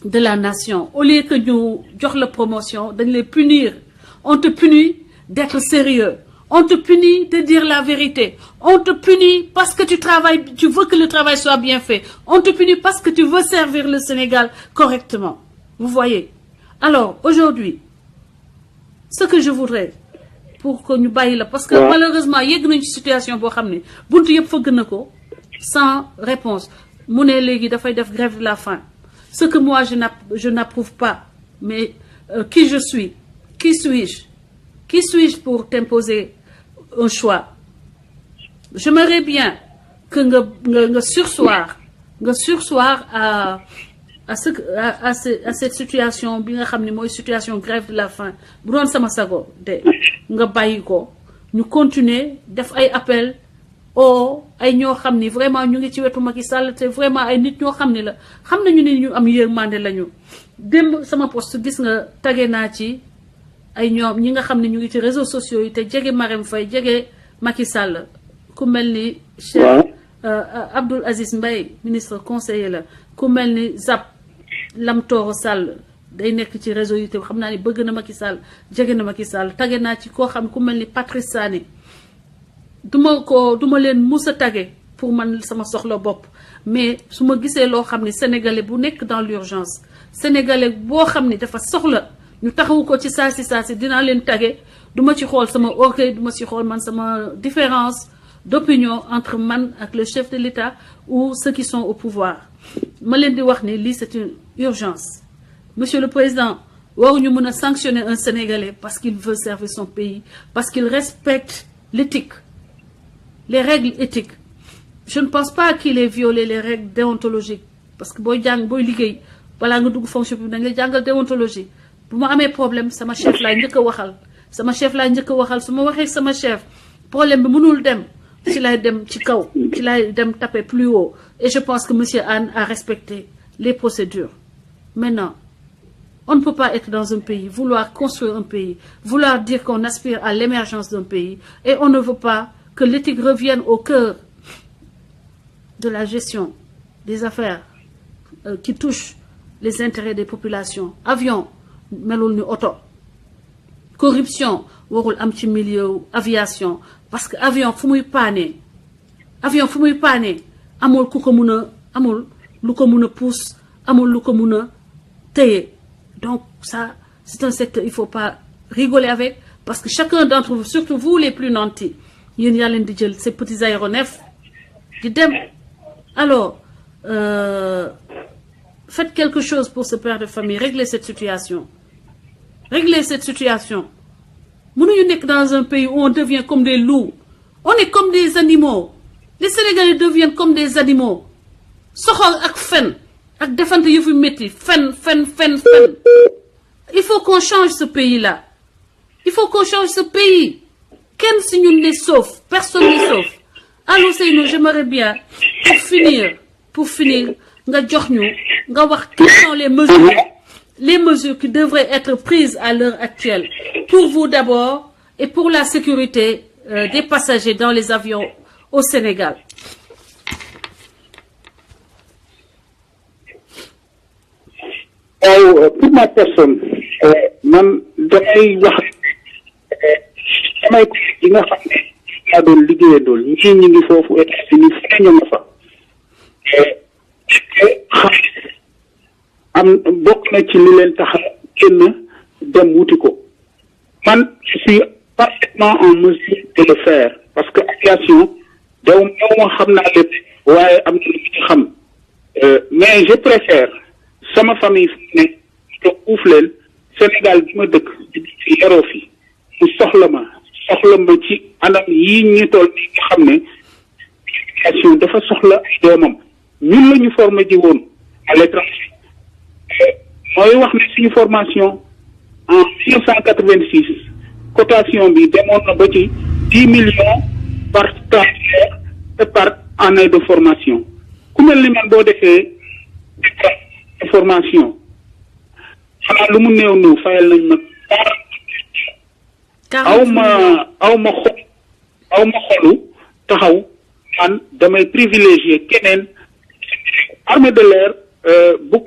de la nation au lieu que ñu jox la promotion dañ les punir on te punit d'être sérieux on te punit de dire la vérité on te punit parce que tu veux que le travail soit bien fait on te punit parce que tu veux servir le Sénégal correctement vous voyez alors aujourd'hui ce que je voudrais pour que ñu bàyyi la parce que malheureusement yegg nañu ci situation boo xam ne buntu yëpp fëgg na ko sans réponse mu ne léegi dafay def grève de la faim ce que moi je n'approuve pas mais qui je suis qui suis-je pour t'imposer un choix j'aimerais bien que nga sursoir à cette situation bi nga xam ne mooy situation grève de la faim bu doon sama sago de nga bàyyi ko ñu continuer def ay appel o ay ñoo xam ni vraiment ñu ngi ci wetu Macky Sall te vraiment ay nit ñoo xam ni la xam nañu ni ñu am yërmande lañu démb sama poste gis nga tage naa ci ay ñoom ñi nga xam ne ñu ngi ci réseaux sociaux yi te jege Marème Faye jege Macky Sall ku mel ni Cheikh Abdoul Aziz Mbaye ministre conseiller la ku mel ni Zap Lamtoro Sall day nekk ci réseau yi te xam naa ni bëgg na Macky Sall jege na Macky Sall tage naa ci koo xam ku mel ni Patrice Sané duma leen mus a tage pour man sama soxla bopp mais su ma gisee loo xam ni sénégalais bu nekk dans l'urgence sénégalais boo xam ni dafa soxla ñu taxawu ko ci saa si dinaa leen tage duma ci xool sama orgueil duma ci xool man sama différence d'opinion entre man ak le chef de l'État ou ceux qui sont au pouvoir ma leen di wax ni lii c'est une urgence monsieur le président waruñu mën a sanctionner un Sénégalais parce qu'il veut servir son pays parce qu'il respecte l'éthique les règles éthiques je ne pense pas qu'il ait violé les règles déontologiques parce que booy liggéey balaa nga dugg fonction publique da ngay jàngal déontologie bu ma amee problème sama chef laay njëkk a waxal su ma waxee sama chef problème bi mënul dem ci lay dem ci kaw ci lay dem taper plus haut et je pense que monsieur Anne a respecté les procédures maintenant on ne peut pas être dans un pays vouloir construire un pays vouloir dire qu'on aspire à l'émergence d'un pays et on ne veut pas que l'éthique revienne au cœur de la gestion des affaires qui touchent les intérêts des populations avion melul ni oto corruption warul am ci milieu aviation parce que avion fu muy paanee amul ku ko mun a amul lu ko mun a pousse amul lu ko mun a téye donc ça c'est un secteur il faut pas rigoler avec parce que chacun d'entre vous surtout vous les plus nantis yéen yaa leen di jël ces petits aéronefs di dem alors faites quelque chose pour ce père de famille réglez cette situation mënuñu nekk dans un pays où on devient comme des loups on est comme des animaux les Sénégalais deviennent comme des animaux soxor ak fen ak defante yu fi métti fen il faut qu'on change ce pays-là kenn si ñun ne sauf personne n'est sauf alors Seynou j'aimerais bien pour finir nga jox ñu nga wax quelles sont les mesures qui devraient être prises à l'heure actuelle pour vous d'abord et pour la sécurité des passagers dans les avions au Sénégal. Pour ma personne man damay wax samay yi nga xam ne yaa doon liggéeyandool ñii ñu ngi foofu États-Unis fu ne ñu nga fa xam am bokk na ci li leen tax génn dem wuti ko man je suis parfaitement en mesure de le faire parce que aviation daw ñëw ma xam naa lépp waaye am na lu ci xam mais je préfère sama famille fu ne te uuf leen Sénégal bi ma dëkk di yaroo fi mu soxla ma ci anam yii ñu toll nii nga xam ne éducation dafa soxla ay doomam ñun la ñu formé ji woon à l'étranger mooy wax ne suñu formation en 1986 cotation bi demoon na ba ci 10 millions par transfert et par année de formation ku mel ni man boo defee formation xanaa lu mu néew fayal nañ ma aw ma xolu taxaw man damay privilégier keneen armée de l'air bugg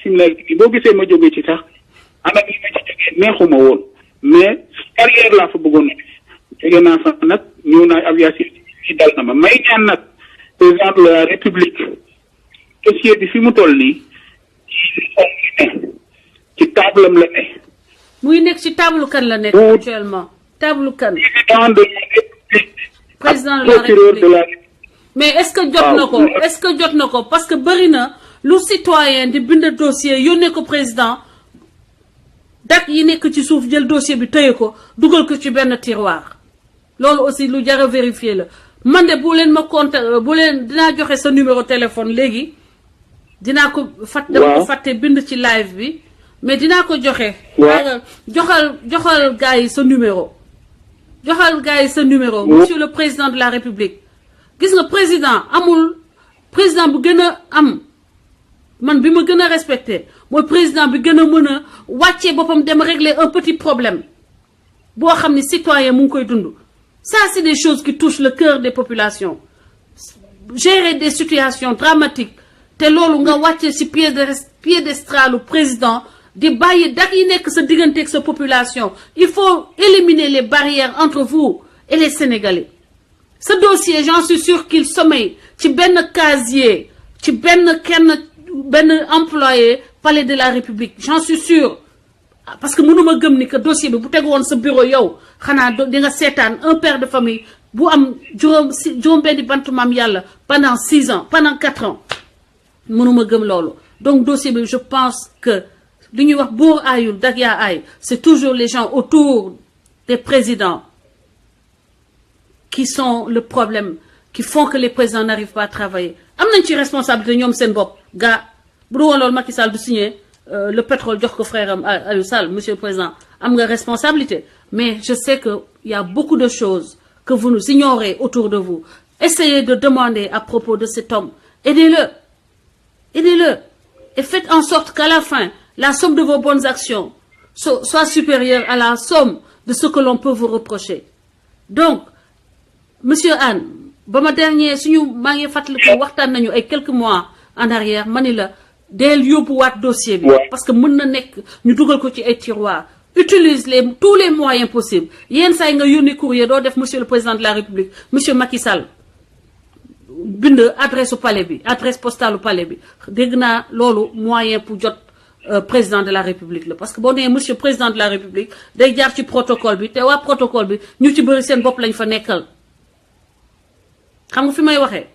si mu nekk boo gisee ma jógee ci sax anam yi ma ci jógee neexuma woon mais carrière laa fa bëggoon jóge naa fa nag ñëw naa aviation ci dal na ma may ñaan nag président de la république dossier bi fi mu toll nii ci table am la ne. muy nekk ci table kan la nekk actuellement. table kan. président de la république mais est-ce que jot na ko parce que bëri na lu citoyen di bind dossier yónnee ko président dak yi nekk ci suuf jël dossier bi tëye ko dugal ko ci benn tiroir loolu aussi lu jar a vérifier la man de bu leen ma compte dinaa joxe sa numéro téléphone léegi dinaa ko fàtte bind ci live bi mais dinaa ko joxe. joxal gars yi sa numéro. monsieur le président de la république gis nga président amul président bu gën a am man bi ma gën a respecté mooy président bi gën a mën a wàccee boppam dem régler un petit problème boo xam ne citoyen mu ngi koy dund. Ça c'est des choses qui touchent le cœur des populations. Gérer des situations dramatiques te loolu nga wàccee ci piédestal président di bàyyi dak yi nekk sa diggante ak sa population. Il faut éliminer les barrières entre vous et les Sénégalais. Ce dossier j'en suis sûr qu'il sommeille ci benn casier ci benn employé palais de la République j'en suis sûr parce que mënuma gëm ni que dossier bi bu tegu woon sa bureau yow xanaa di nga seetaan un père de famille bu am juróom benni bantu maam yàlla pendant 6 ans pendant 4 ans mënuma gëm loolu. Donc dossier bi je pense que li ñuy wax buur aayul dag yaa aay c'est toujours les gens autour des présidents qui sont le problème qui font que les présidents n'arrivent pas à travailler. am nañ ci responsabilité ñoom seen bopp gaa bu dul woon loolu Macky Sall du signé le pétrole jox ko frère am Aliou Sall monsieur le président am nga responsabilité. Mais je sais que il y a beaucoup de choses que vous nous ignorez autour de vous. Essayez de demander à propos de cet homme. Aidez-le et faites en sorte qu'à la fin la somme de vos bonnes actions soit supérieure à la somme de ce que l'on peut vous reprocher. Donc monsieur Anne ba ma dernier suñu maa ngi fàttaliku waxtaan nañu ay quelques mois en arrière ma ni la del yóbbuwaat dossier bi parce que mën na nekk ñu dugal ko ci ay tiroir. Utilise tous les moyens possibles yenn saa yi nga yónni courrier doo def monsieur le président de la République monsieur Macky Sall bind adresse au palais bi adresse postale au palais bi dégg naa loolu moyen pour jot président de la République la parce que boo nee monsieur président de la République day jaar ci protocole bi te waa protocole bi ñu ci bëri seen bopp lañ fa nekkal xam nga fi may waxee.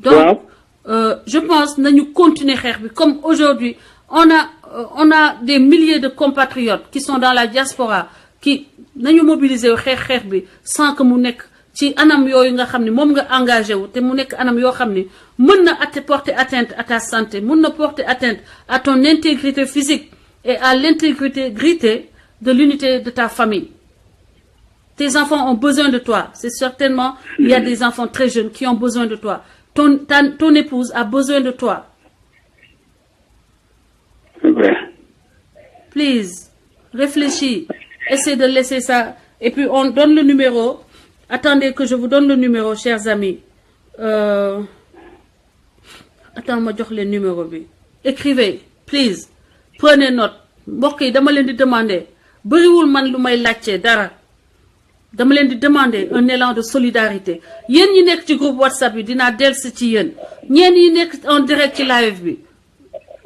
Donc je pense nañu continuer xeex bi comme aujourd'hui on a des milliers de compatriotes qui sont dans la diaspora qui nañu mobiliser wu xeex bi sans que mu nekk ci anam yooyu nga xam ne moom nga engagé wu te mu nekk anam yoo xam ne mën na porter atteinte à ta santé mën na porter atteinte à ton intégrité physique et à l'intégrité de l'unité de ta famille. Tes enfants ont besoin de toi. C'est certainement il y a des enfants très jeunes qui ont besoin de toi. Ton épouse a besoin de toi. Please, réfléchis. Essaie de laisser ça. Et puis on donne le numéro. Attendez que je vous donne le numéro, chers amis. Attends, ma jox le numéro bi. Écrivez, please. Prenez note. Mbokk yi dama leen di demander. Bëriwul man lu may laajte dara. Dama leen di demander un élan de solidarité. Yéen ñi nekk ci groupe WhatsApp bi dinaa dellusi ci yéen. Ñeen ñi nekk en direct ci live bi.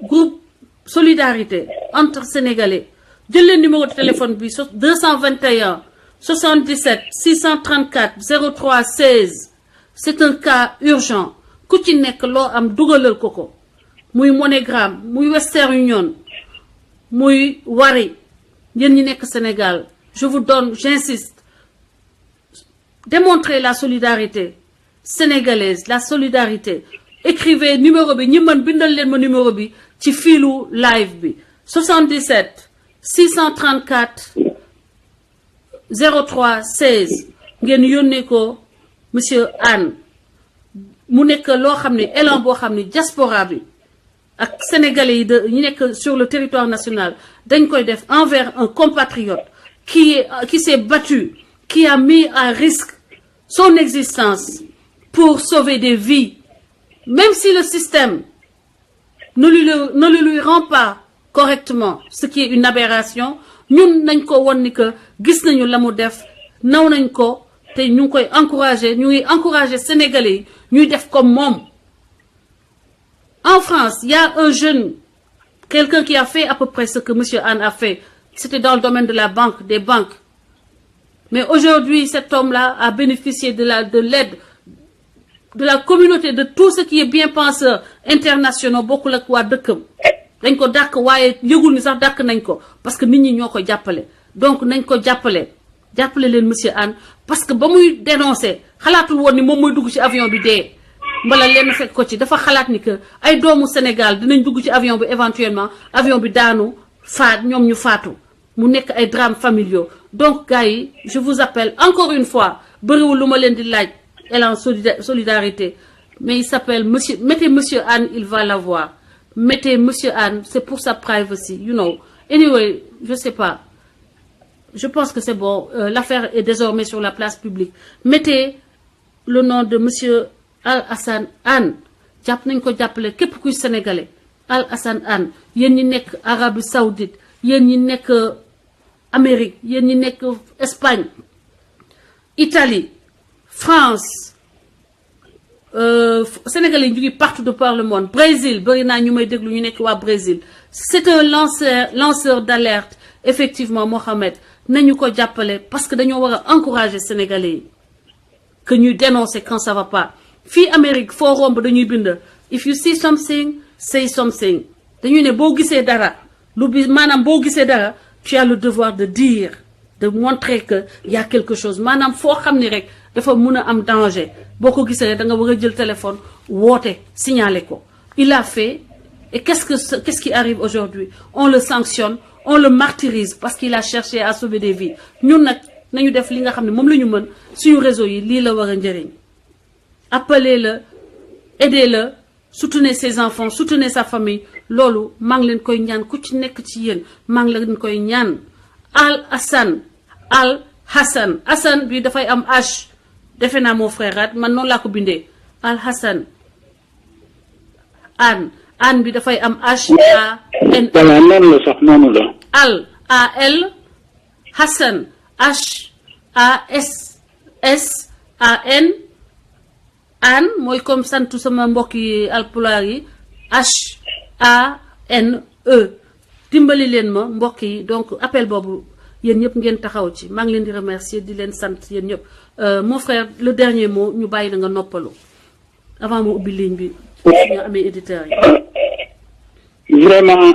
Groupe solidarité entre Sénégalais. Jël leen numéro de téléphone bi 221 77 634 03 16. C'est un cas urgent. Ku ci nekk loo am dugalal ko. Muy MoneyGram, muy Western Union, muy Wari. Yéen ñi nekk Sénégal. Je vous donne, j'insiste. Démontrez la solidarité sénégalaise, la solidarité. Écrivez numéro bi ñi mën bindal leen ma numéro bi ci filu live bi 77 634 03 16 ngeen yónnee ko monsieur Anne mu nekk loo xam ne élan boo xam ne diaspora bi ak sénégalais yi ñi nekk sur le territoire national dañ koy def envers un compatriote qui s'est battu, qui a mis à risque son existence pour sauver des vies, même si le système ne lui rend pas correctement, ce qui est une aberration. Ñun nañ ko won ni que gis nañu la mu def naw nañ ko te ñu ngi koy encourager ñu ngi encourager sénégalais yi ñuy def comme moom. En France, il y a un jeune, quelqu'un qui a fait à peu près ce que monsieur Anne a fait. C'était dans le domaine de la banque, des banques. Mais aujourd'hui, cet homme-là a bénéficié de l'aide de la communauté, de tout ce qui est bien penseur internationaux, beaucoup la quoi dëkkam. Dañ ko dàkk waaye yëgul ni sax dàkk nañ ko parce que nit ñi ñoo ko jàppale. Donc nañ ko jàppale leen monsieur Anne parce que ba muy dénoncer xalaatul woon ni moom mooy dugg ci avion bi dee. Mbala leen fekk ko ci dafa xalaat ni que ay doomu Sénégal dinañ dugg ci avion bi éventuellement avion bi daanu faat ñoom ñu faatu mu nekk ay drames familiaux. Donc gars yi je vous appelle encore une fois bëriwul lu ma leen di laaj élan solidarité. Mais il s'appelle Monsieur, mettez Monsieur Anne, il va l'avoir. Mettez Monsieur Anne, c'est pour sa privacy, you know. Anyway, je sais pas. Je pense que c'est bon. L'affaire est désormais sur la place publique. Mettez le nom de Monsieur Al-Hassan Anne. Jàpp nañ ko jàppale képp kuy sénégalais. Al-Hassan Anne. Yéen ñi nekk Arabie Saoudite. Yéen ñi nekk Amérique. Yéen ñi nekk Espagne. Italie. France. Sénégalais ñu ngi partout de par le monde. Brésil. Bari naa ñu may déglu ñu nekk waa Brésil. C'est un lanceur d'alerte. Effectivement, Mohamed. Nañu ko jàppale parce que dañoo war a encourager sénégalais yi que ñuy dénoncer quand ça va pas fii Amérique foo romb dañuy bind if you see something say something dañuy ne boo gisee dara lu bi maanaam boo gisee dara tu as le devoir de dire de montrer que y a quelque chose maanaam foo xam ni rek dafa mun a am danger boo ko gisee da nga war a jël téléphone woote signaler ko il a fait et qu'est-ce qui arrive aujourd'hui on le sanctionne. On le martyrise parce qu'il a cherché à sauver des vies ñun nag nañu def li nga xam ne moom la ñu mën suñu réseau yi lii la war a njëriñ appelez-le aidez-le soutenez ses enfants soutenez sa famille loolu maa ngi leen koy ñaan ku ci nekk ci yéen maa ngi leen koy ñaan Al-Hassan Hassan bi dafay am H defe naa mon frère man noonu laa ko bindee Al-Hassan Anne bi dafay am H-A-N. voilà noonu la sax noonu la. Al Hassan H-A-S-S-A-N Anne mooy comme santu sama mbokki alpulaar yi H-A-N-E dimbali leen ma mbokk yi donc appel boobu yéen ñëpp ngeen taxaw ci maa ngi leen di remercier di leen sant yéen ñëpp mon frère le dernier mot ñu bàyyi na nga noppalu avant mu ubbi ligne bi ñu amee éditeurs yi. Vraiment,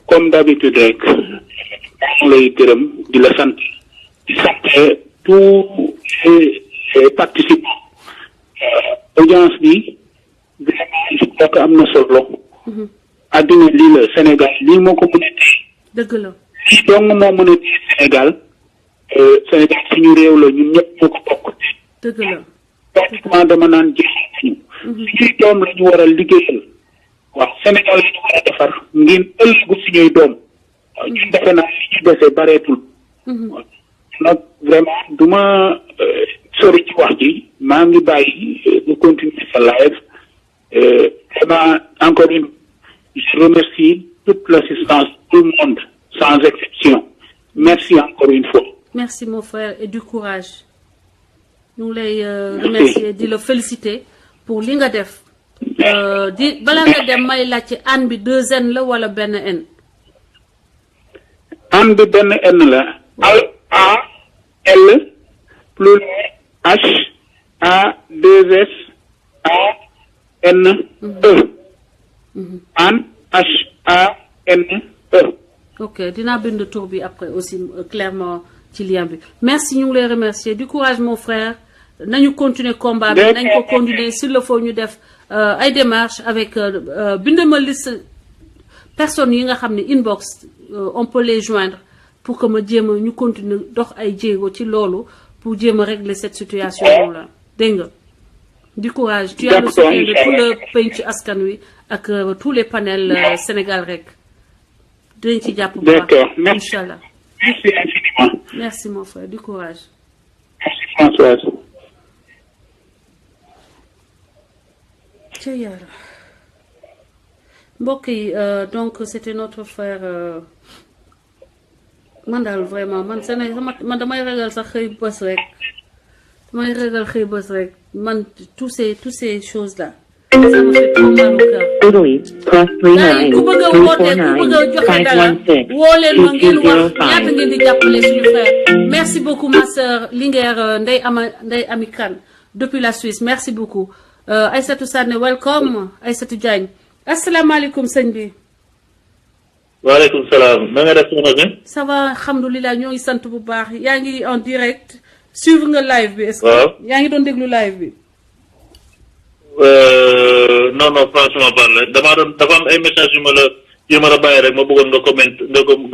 comme d'habitude rek maa lay gërëm di la sant di sant tous les participants audience bi vraiment je crois que am na solo. addina lii la Sénégal lii moo ko mën a téye. dëgg la lii dong moo mën a téye Sénégal Sénégal suñu réew la ñun ñëpp ñoo ko bokk. dëgg la pratiquement dama naan jeexal nañu. suñuy doom la ñu war a liggéeyal. waaw Sénégal la ñu war a defar ngeen ëllëgu suñuy doom. waaw ñun defe naa li ñu dese bareetul. nag vraiment du ma sori ci wax ji maa ngi bàyyi ñu continuer sa live vraiment encore une je remercie toute l'assistance tout le monde sans exception merci encore une fois. merci mon frère et du courage ñu ngi lay remercier di la féliciter pour li nga def. di bala nga dem may laajte Anne bi 2 N la wala benn N. Anne bi benn N la. A-L plus H-A-2-S-A-N-E. Anne H-A-N-E. ok dinaa bind tur bi après aussi clairement ci lien bi merci ñu ngi lay remercier du courage mon frère nañu continuer combat bi nañ ko continuer s'il le faut ñu def ay démarches avec bind ma liste personnes yi nga xam ne inbox on peut les joindre pour que ma jéem a ñu continuer dox ay jéego ci loolu pour jéem a régler cette situation là dégg nga du courage tu as le soutien de tout le penc askan wi ak tous les panels Sénégal rek dinañ ci jàpp bu baax inchallah merci infiniment merci mon frère du courage merci Françoise ca yàlla mbokk yi donc c'était notre frère man daal vraiment man man damay ragal sax xëy bës rek damay ragal xëy bës rek man tous ces choses là ça me fait trop mal au cœur. ku bëgg a woote ku bëgg a joxe dara woo leen ma ngeen wax ñaata ngeen di jàppale suñu frère merci beaucoup ma sœur Linguère Ndeye Ami Kane depuis la Suisse merci beaucoup Aïssatou Sané welcome Aïssatou Diagne asalaamaaleykum sëñ bi. waaleykum salaam na nga def soxna bi. ça va alhamdulilah ñoo ngi sant bu baax yaa ngi en direct suivre nga live bi. est-ce que yaa ngi doon déglu live bi. non franchement parler dafa am ay messages yu ma la bàyyi rek ma bëggoon nga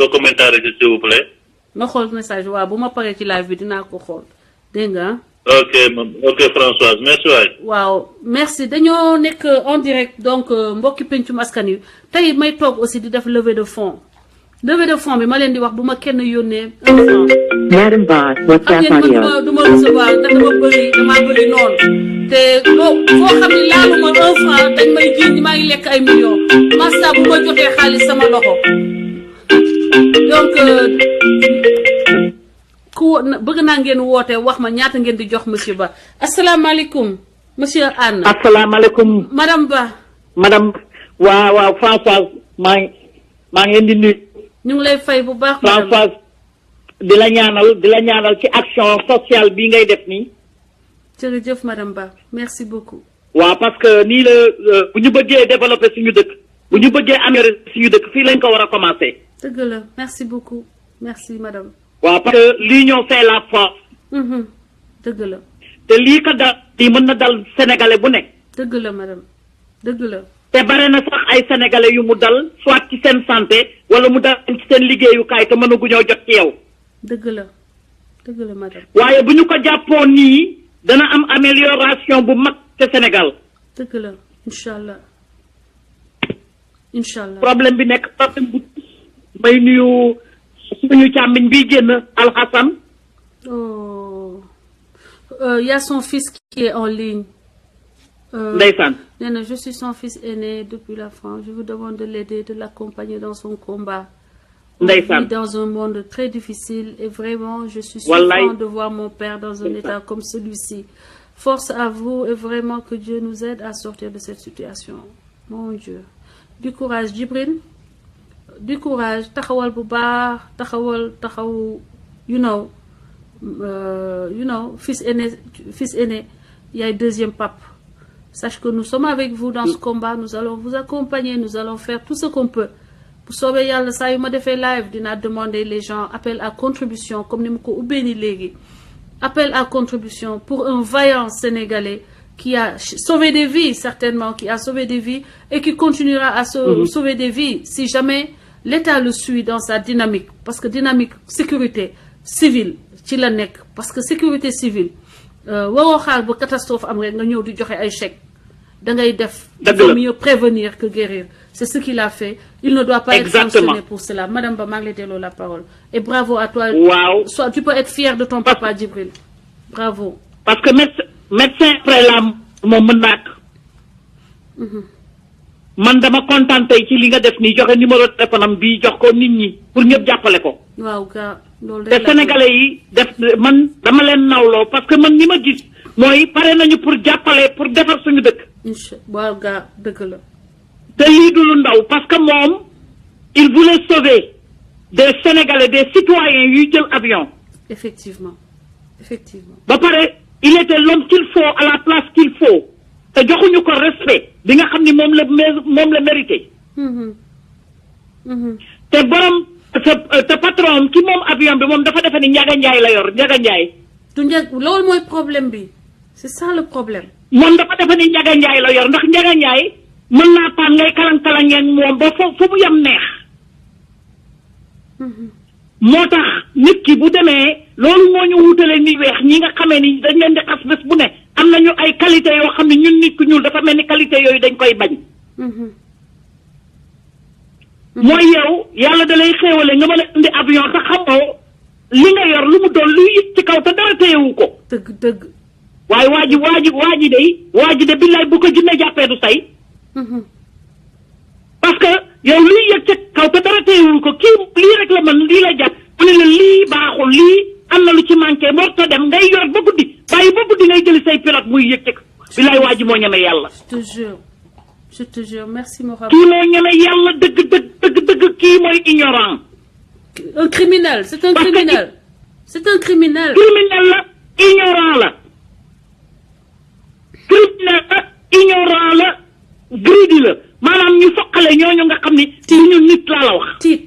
commenter s'il vous plaît. ma xool message waaw bu ma paree ci live bi dinaa ko xool dégg nga. ok ok Françoise merci waay. waaw merci dañoo nekk en direct donc mbokki pencum askan wi tey may toog aussi di def levée de fonds bi ma leen di wax bu ma kenn yónnee 1 franc. Madam Boss, WhatsApp ak yéen audio. du ma recevoir ndax damaa bëri noonu te foo xam ne laaluma 1 franc dañ may jiiñ maa ngi lekk ay millions massa bu ma joxee xaalis sama loxo donc bëgg naa ngeen woote wax ma ñaata ngeen di jox monsieur Ba asalaamaaleykum monsieur Anne. asalaamaaleykum madame Ba. madame waaw Françoise maa ngi leen di nuyu. ñu ngi lay fay bu baax. Françoise di la ñaanal ci action sociale bi ngay def nii. jërëjëf madame Ba merci beaucoup. waaw parce que nii la bu ñu bëggee développer suñu dëkk bu ñu bëggee améliorer suñu dëkk fii lañ ko war a commencer. dëgg la merci beaucoup merci madame. waaw parce que l'union fait la force. dëgg la. te lii ko dal lii mën na dal sénégalais bu nekk. dëgg la madame dëgg la. te bare na sax ay sénégalais yu mu dal soit ci seen santé wala mu dal ci seen liggéeyukaay te mënaguñoo jot ci yow. dëgg la madame. waaye bu ñu ko jàppoon nii dana am amélioration bu mag te Sénégal. dëgg la incha allah. problème bi nekk problème bu may nuyu suñu càmmiñ bi génn Alxasan. oh y a son fils qui est en ligne. Ndeysaan. nee na je suis son fils aîné depuis la France je vous demande de l'aider de l'accompagner dans son combat. Ndeysaan. On vit dans un monde très difficile et vraiment je suis souffrant de voir mon père dans un état comme celui-ci. Force à vous et vraiment que Dieu nous aide à sortir de cette situation. Mon Dieu. Du courage Djibril. Du courage taxawal bu baax taxaw you know fils aîné yaay deuxième pape. Sache que nous sommes avec vous dans ce combat, nous allons vous accompagner, nous allons faire tout ce qu'on peut. Pour sauver yàlla saa yu ma defee live dinaa demander les gens appel à contribution comme ni ma ko ubbee ni léegi appel à contribution pour un vaillant Sénégalais qui a sauvé des vies certainement, qui a sauvé des vies et qui continuera à sauver des vies si jamais l'État le suit dans sa dynamique parce que dynamique sécurité civile ci la nekk parce que sécurité civile waroo xaar ba catastrophe am rek nga ñëw di joxe ay chèques da ngay def. il vaut mieux prévenir que guérir c'est ce qu'il a fait il ne doit pas être sanctionné pour cela madame Ba maa ngi lay delloo la parole et bravo à toi. waaw soit tu peux être fier de ton papa Djibril bravo. parce que médecin prélam moom mën naa man dama kontaan tey ci li nga def nii joxe numéro téléphone am bii jox ko nit ñi pour ñëpp jàppale ko. waaw gaa loolu te sénégalais yi def man dama leen nawloo parce que man ñi ma gis mooy pare nañu pour jàppale pour defar suñu dëkk. incha waaw gaa dëgg la. te lii du lu ndaw parce que moom il voulait sauver des sénégalais des citoyens yuy jël avion. effectivement. ba pare il était l'homme qu'il faut à la place qu'il faut te joxuñu ko respect bi nga xam ni moom la mérité. te borom te patron ki moom avion bi moom dafa defe ni Njaga Njaay la yor Njaga Njaay. du njëg loolu mooy problème bi c'est ça le problème. moom dafa defe ni Njaga Njaay la yor ndax Njaga Njaay mën naa paan ngay kalang-kalangeen moom ba fu mu yem neex. moo tax nit ki bu demee loolu moo ñu wutale ni weex ñi nga xamee ni dañ leen di xas bés bu ne am nañu ay qualité yoo xam ne ñun nit ku ñuul dafa mel ni qualité yooyu dañ koy bañ. mooy yow yàlla da lay xéewale nga mën a indi avion te xamoo li nga yor lu mu doon luy yëg ci kaw te dara téyewu ko. dëgg. waaye waa ji de billaay bu ko jinne jàppee du say. parce que yow luy yëg ci kaw te dara téyewu ko kii lii rek la mën lii la jàpp mu ne la lii baaxul lii am na lu ci manqué moo ta dem ngay yor ba guddi bàyyi ba guddi ngay jëli say pilote muy yëg ci billaay waa ji moo ñeme yàlla. je te jure merci Mohamed. kii moo ñeme yàlla dëgg kii mooy ignorant. un criminel c'est un criminel. c'est un criminel. criminel la ignorant la. criminel la ignorant la greedy la maanaam ñu foqale ñooñu nga xam ni. ñu nit laa la wax. tiit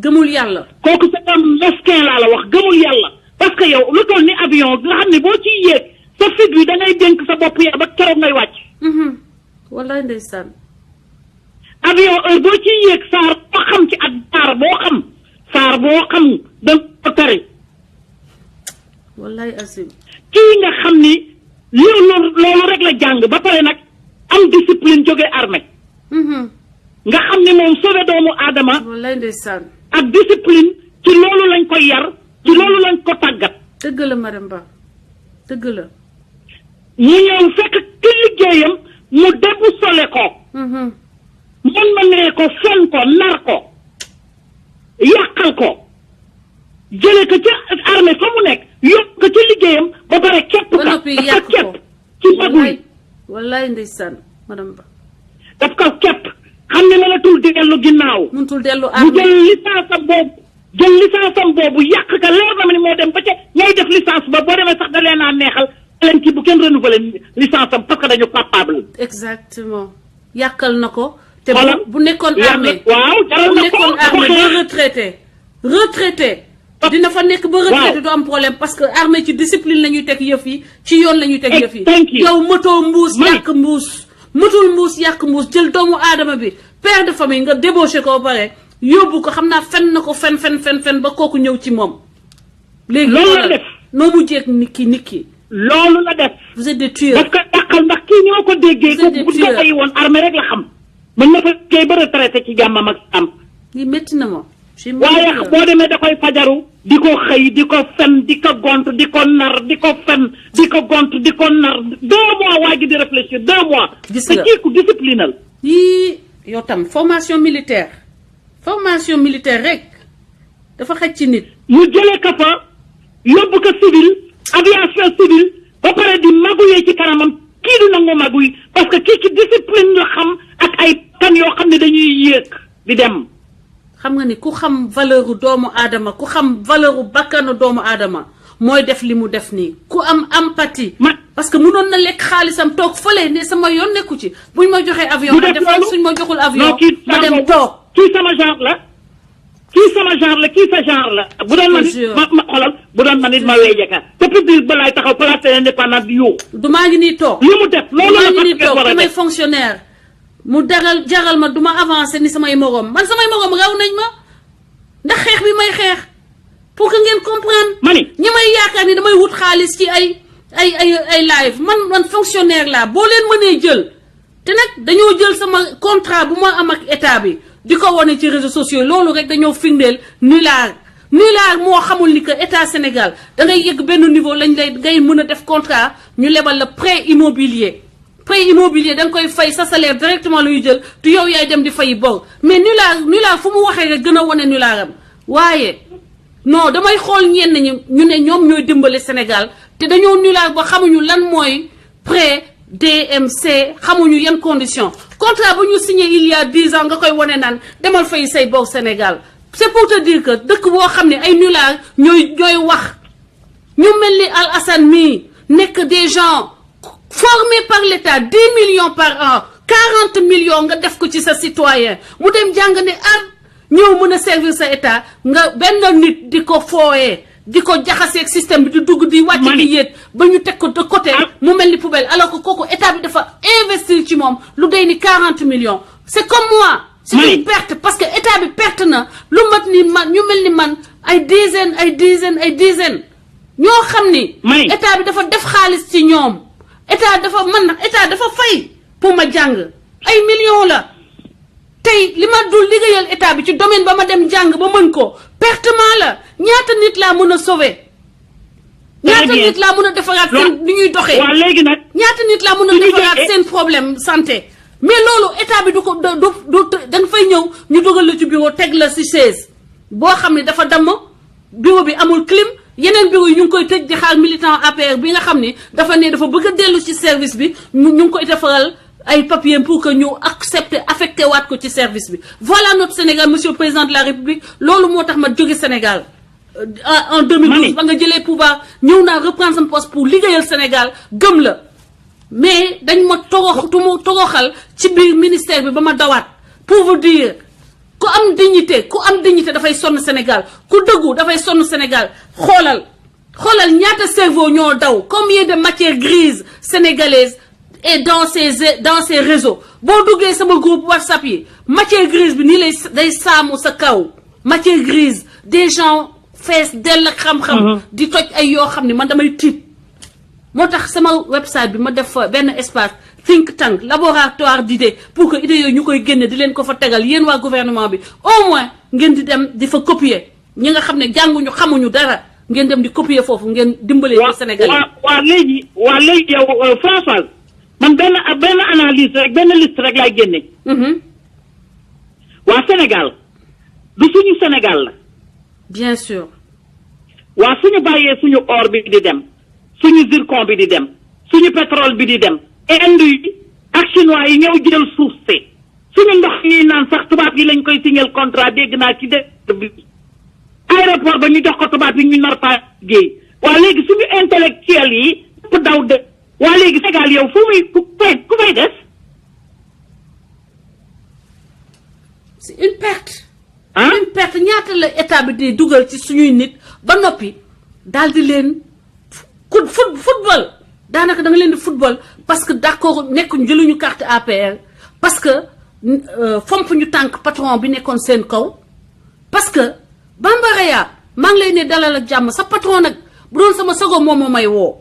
gëmul yàlla. kooku c'est un mesquin laa la wax gëmul yàlla parce que yow lu toll ni avion nga xam ne boo ciy yéeg sa fit bi da ngay dénk sa bopp ya ba keroog ngay wàcc. wallaay ndeysaan. avion heure boo ciy yéeg saar boo xam ci ak saar boo xam da nga ko tari wallaay asim. kii nga xam ni loolu rek la jàng ba pare nag am discipline jóge armée nga xam ni moom sauvé doomu aadama wallaay ndeysaan. ak discipline ci loolu lañ ko yar ci loolu lañ ko tàggat dëgg la madame Ba dëgg la. mu ñëw fekk ci liggéeyam mu debbu sole ko mën ma nee ko fen ko nar ko yàqal ko jële ko ca armée fa mu nekk yóbbu ko ca liggéeyam ba pare kepp ba ka noppi daf yàq ko kepp ko. ci maguy wallaay ndeysaan madame Ba. daf ko kepp xam ne mënatul dellu ginnaaw mënutul dellu mu armée. jël licence am boobu yàq ka leer na ma ni moo dem ba ca ñay def licence ba boo demee sax da leen a neexal leen kii bu kenn renouveler licence am parce que dañu capable exactement yàqal na ko. te Voilà. bu nekkoon armée. waaw jaral bu na ko nekkoon armée ba retraité dina fa nekk ba retraité Waaw. du am problème parce que armée ci discipline la ñuy teg yëf yi ci yoon la ñuy teg yëf yi. thank you. yow mëtoo mbuus Mani. yàq mbuus mëtul mbuus yàq mbuus jël doomu aadama bi père de famille nga débauché ko ba pare yóbbu ko xam naa fen na ko fen ba kooku ñëw ci moom. léegi Loolu la xoolal, def. noo mujjee ak nit ki loolu la def vous êtes des tueurs. parce que dàqal ndax kii ñoo ko déggee Vous êtes ko bu des tueurs. ko yi woon armée rek la xam mën na fa kay ba retraité ci jàmmam ak am lii métti na ma. j'ai waaye mal au cœur. boo demee da koy fajaru di ko xëy di ko fen di ko gont di ko nar di ko fen di ko gont di ko nar 2 mois waa ji di réfléchir 2 mois Gis te nga. kii ku disciplinal yii yow tam formation militaire rek dafa xaj ci nit. mu jëlee ko fa yóbbu ko civil aviation civile ba pare di maguyee ci kanamam kii du nangu maguy parce que kii ci discipline la xam ak ay kan yoo xam ne dañuy yéeg di dem xam nga ni ku xam valeur doomu aadama ku xam valeur bakkanu doomu aadama mooy def li mu def nii ku am empathie. parce que mënoon na lekk xaalisam toog fële ne sama yoon nekku ci buñ ma joxee avion. du ma def def loolu suñ ma joxul avion. non kii ma dem toog. kii sama genre la kii sa genre la bu doon ma nit ma xolal bu doon ma nit ma weeje ka te public ba laay taxaw place de l'Indépendance di yuux du maa ngi nii toog. li mu def loolu la maa ngi nii parce que toog war a damay def fonctionnaire mu jaral ma du ma avancé ni samay moroom man samay moroom raw nañ ma ndax xeex bi may xeex pour que ngeen comprendre. ma ni ñi may yaakaar ni damay wut xaalis ci ay live man fonctionnaire laa boo leen mënee jël te nag dañoo jël sama contrat bu ma am ak état bi di ko wane ci réseaux sociaux loolu rek dañoo firndeel nulaar moo xamul ni que état Sénégal da ngay yegg benn niveau lañ lay ngay mën a def contrat ñu lebal la prêt immobilier da nga koy fay sa salaire directement luy jël te yow yaay dem di fay bor mais nulaar fu mu waxee rek gën a wane nulaaram waaye non damay xool ñenn ñi ñu ne ñoom ñooy dimbale Sénégal te dañoo nulaar ba xamuñu lan mooy prêt DMC xamuñu yan condition contrat bu ñu signé il y a 10 ans nga koy wane naan demal fay say bor Sénégal c'est pour te dire que dëkk boo xam ne ay nulaar ñooy wax ñu mel ni Al Hassan mii nekk des gens formés par l'État 10 millions par an 40 millions nga def ko ci sa citoyen mu dem jàng ne ñëw mën a servir sa état nga benn nit di ko fooyee di ko jaxaseeg système bi di dugg di wàcc di yéet ba ñu teg ko de côté mu mel ni poubelle alors que kooku état bi dafa investir ci moom lu day ni 40 millions c'est comme moi c'est une perte parce que état bi perte na lu mat ni man ñu mel ni man ay dizaines ñoo xam ni état bi dafa def xaalis ci ñoom état dafa fay pour ma jàng ay millions la tey li ma dul liggéeyal état bi ci domaine ba ma dem jàng ba mën ko pertement la ñaata nit laa mën a sauver ñaata nit laa mën a defaraat seen ni ñuy doxee waaw léegi nag ñaata nit laa mën a defaraat seen problème santé mais loolu état bi du ko da nga fay ñëw ñu dugal la ci bureau teg la ci chaise boo xam ne dafa damm bureau bi amul clim yeneen bureau yi ñu ngi koy tëj di xaar militant APR bi nga xam ni dafa ne dafa bëgg a dellu ci service bi ñu ngi koy defaral ay papiers pour que ñu accepter affecté waat ko ci service bi voilà notre Sénégal monsieur le président de la République loolu moo tax ma jóge Sénégal en 2012 ba nga jëlee pouvoir ñëw naa reprendre sama poste pour liggéeyal Sénégal gëm la mais dañ ma toroxal ci biir ministère bi ba ma dawaat pour vous dire ku am dignité dafay sonn Sénégal ku dëggu dafay sonn Sénégal xoolal ñaata cerveau ñoo daw combien de matières grises sénégalaises et dans ces réseaux boo duggee sama groupe WhatsApp yi matière grise bi nii day saamu sa kaw matière grise des gens fees dell ak xam-xam di toj ay yoo xam ne man damay tiit moo tax sama website bi ma def fa benn espace think tank laboratoire d'idées pour que idées yooyu ñu koy génne di leen ko fa tegal yéen waa gouvernement bi au moins ngeen di dem di fa copier ñi nga xam ne jànguñu xamuñu dara ngeen dem di copier foofu ngeen dimbalee ko Sénégal waa léegi yow Françoise man benn analyse rek benn liste rek laay génne waa Sénégal du suñu Sénégal la bien sûr waa suñu bàyyee suñu or bi di dem suñu zircon bi di dem suñu pétrole bi di dem Inde yi ak chinois yi ñëw jël suuf si suñu ndox ñuy naan sax tubaab yi lañ koy signer contrat dégg naa ci dëkk bi aéroport ba ñu jox ko tubaab yi ñu nar faa géey waa léegi suñu intellectuel yi pour daw de waa léegi Sénégal yow fu muy ku fay des c'est une perte une perte ñaata la état bi di dugal ci suñuy nit ba noppi daal di leen football daanaka da nga leen di football parce que d'accord nekkuñ jëluñu carte APR parce que fomp ñu tànk patron bi nekkoon seen kaw parce que Bambareya maa ngi lay ne dalal ak jàmm sa patron nag bu doon sama sago moom moo may woo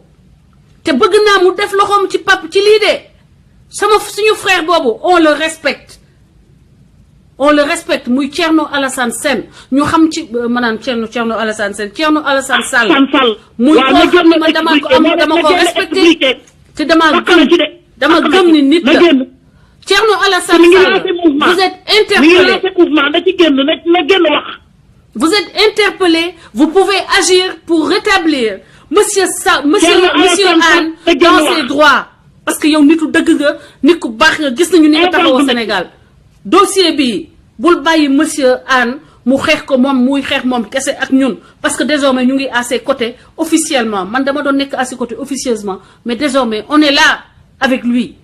te bëgg naa mu def loxoom ci pap ci lii de suñu frère boobu on le respecte muy Thierno Alassane Sène ñu xam ci maanaam Thierno Alassane Sène Thierno Alassane Sall muy koo xam ne man dama ko respecté te dama gëm ni nit la Thierno Alassane Sall vous êtes interpellé vous êtes interpellé vous pouvez agir pour rétablir monsieur Anne dans ses droits parce que yow nitu dëgg nga nit ku baax nga gis nañu ni nga taxaw au Sénégal dossier bi bul bàyyi monsieur Anne mu xeex ko moom muy xeex moom kese ak ñun parce que désormais ñu ngi à ses côtés officiellement man dama doon nekk à ses côtés officieusement mais désormais on est là avec lui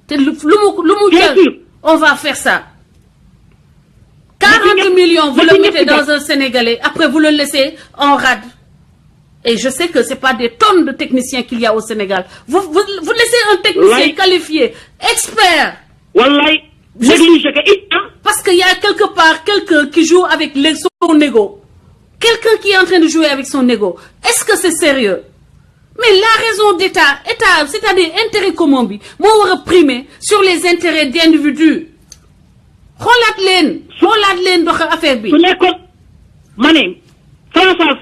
te lu mu jël on va faire ça 40 millions vous le mettez dans un Sénégalais après vous le laissez en rade et je sais que c'est pas des tonnes de techniciens qu'il y a au Sénégal vous laissez un technicien qualifié expert wallaay parce qu'il y a quelque part quelqu'un qui joue avec son ego. Quelqu'un qui est en train de jouer avec son ego. Est-ce que c'est sérieux? Mais la raison d'État, c'est-à-dire intérêt commun bi, moo war a primer sur les intérêts d'individus. xoolaat leen dox affaire bi. su nekkoon ma ne François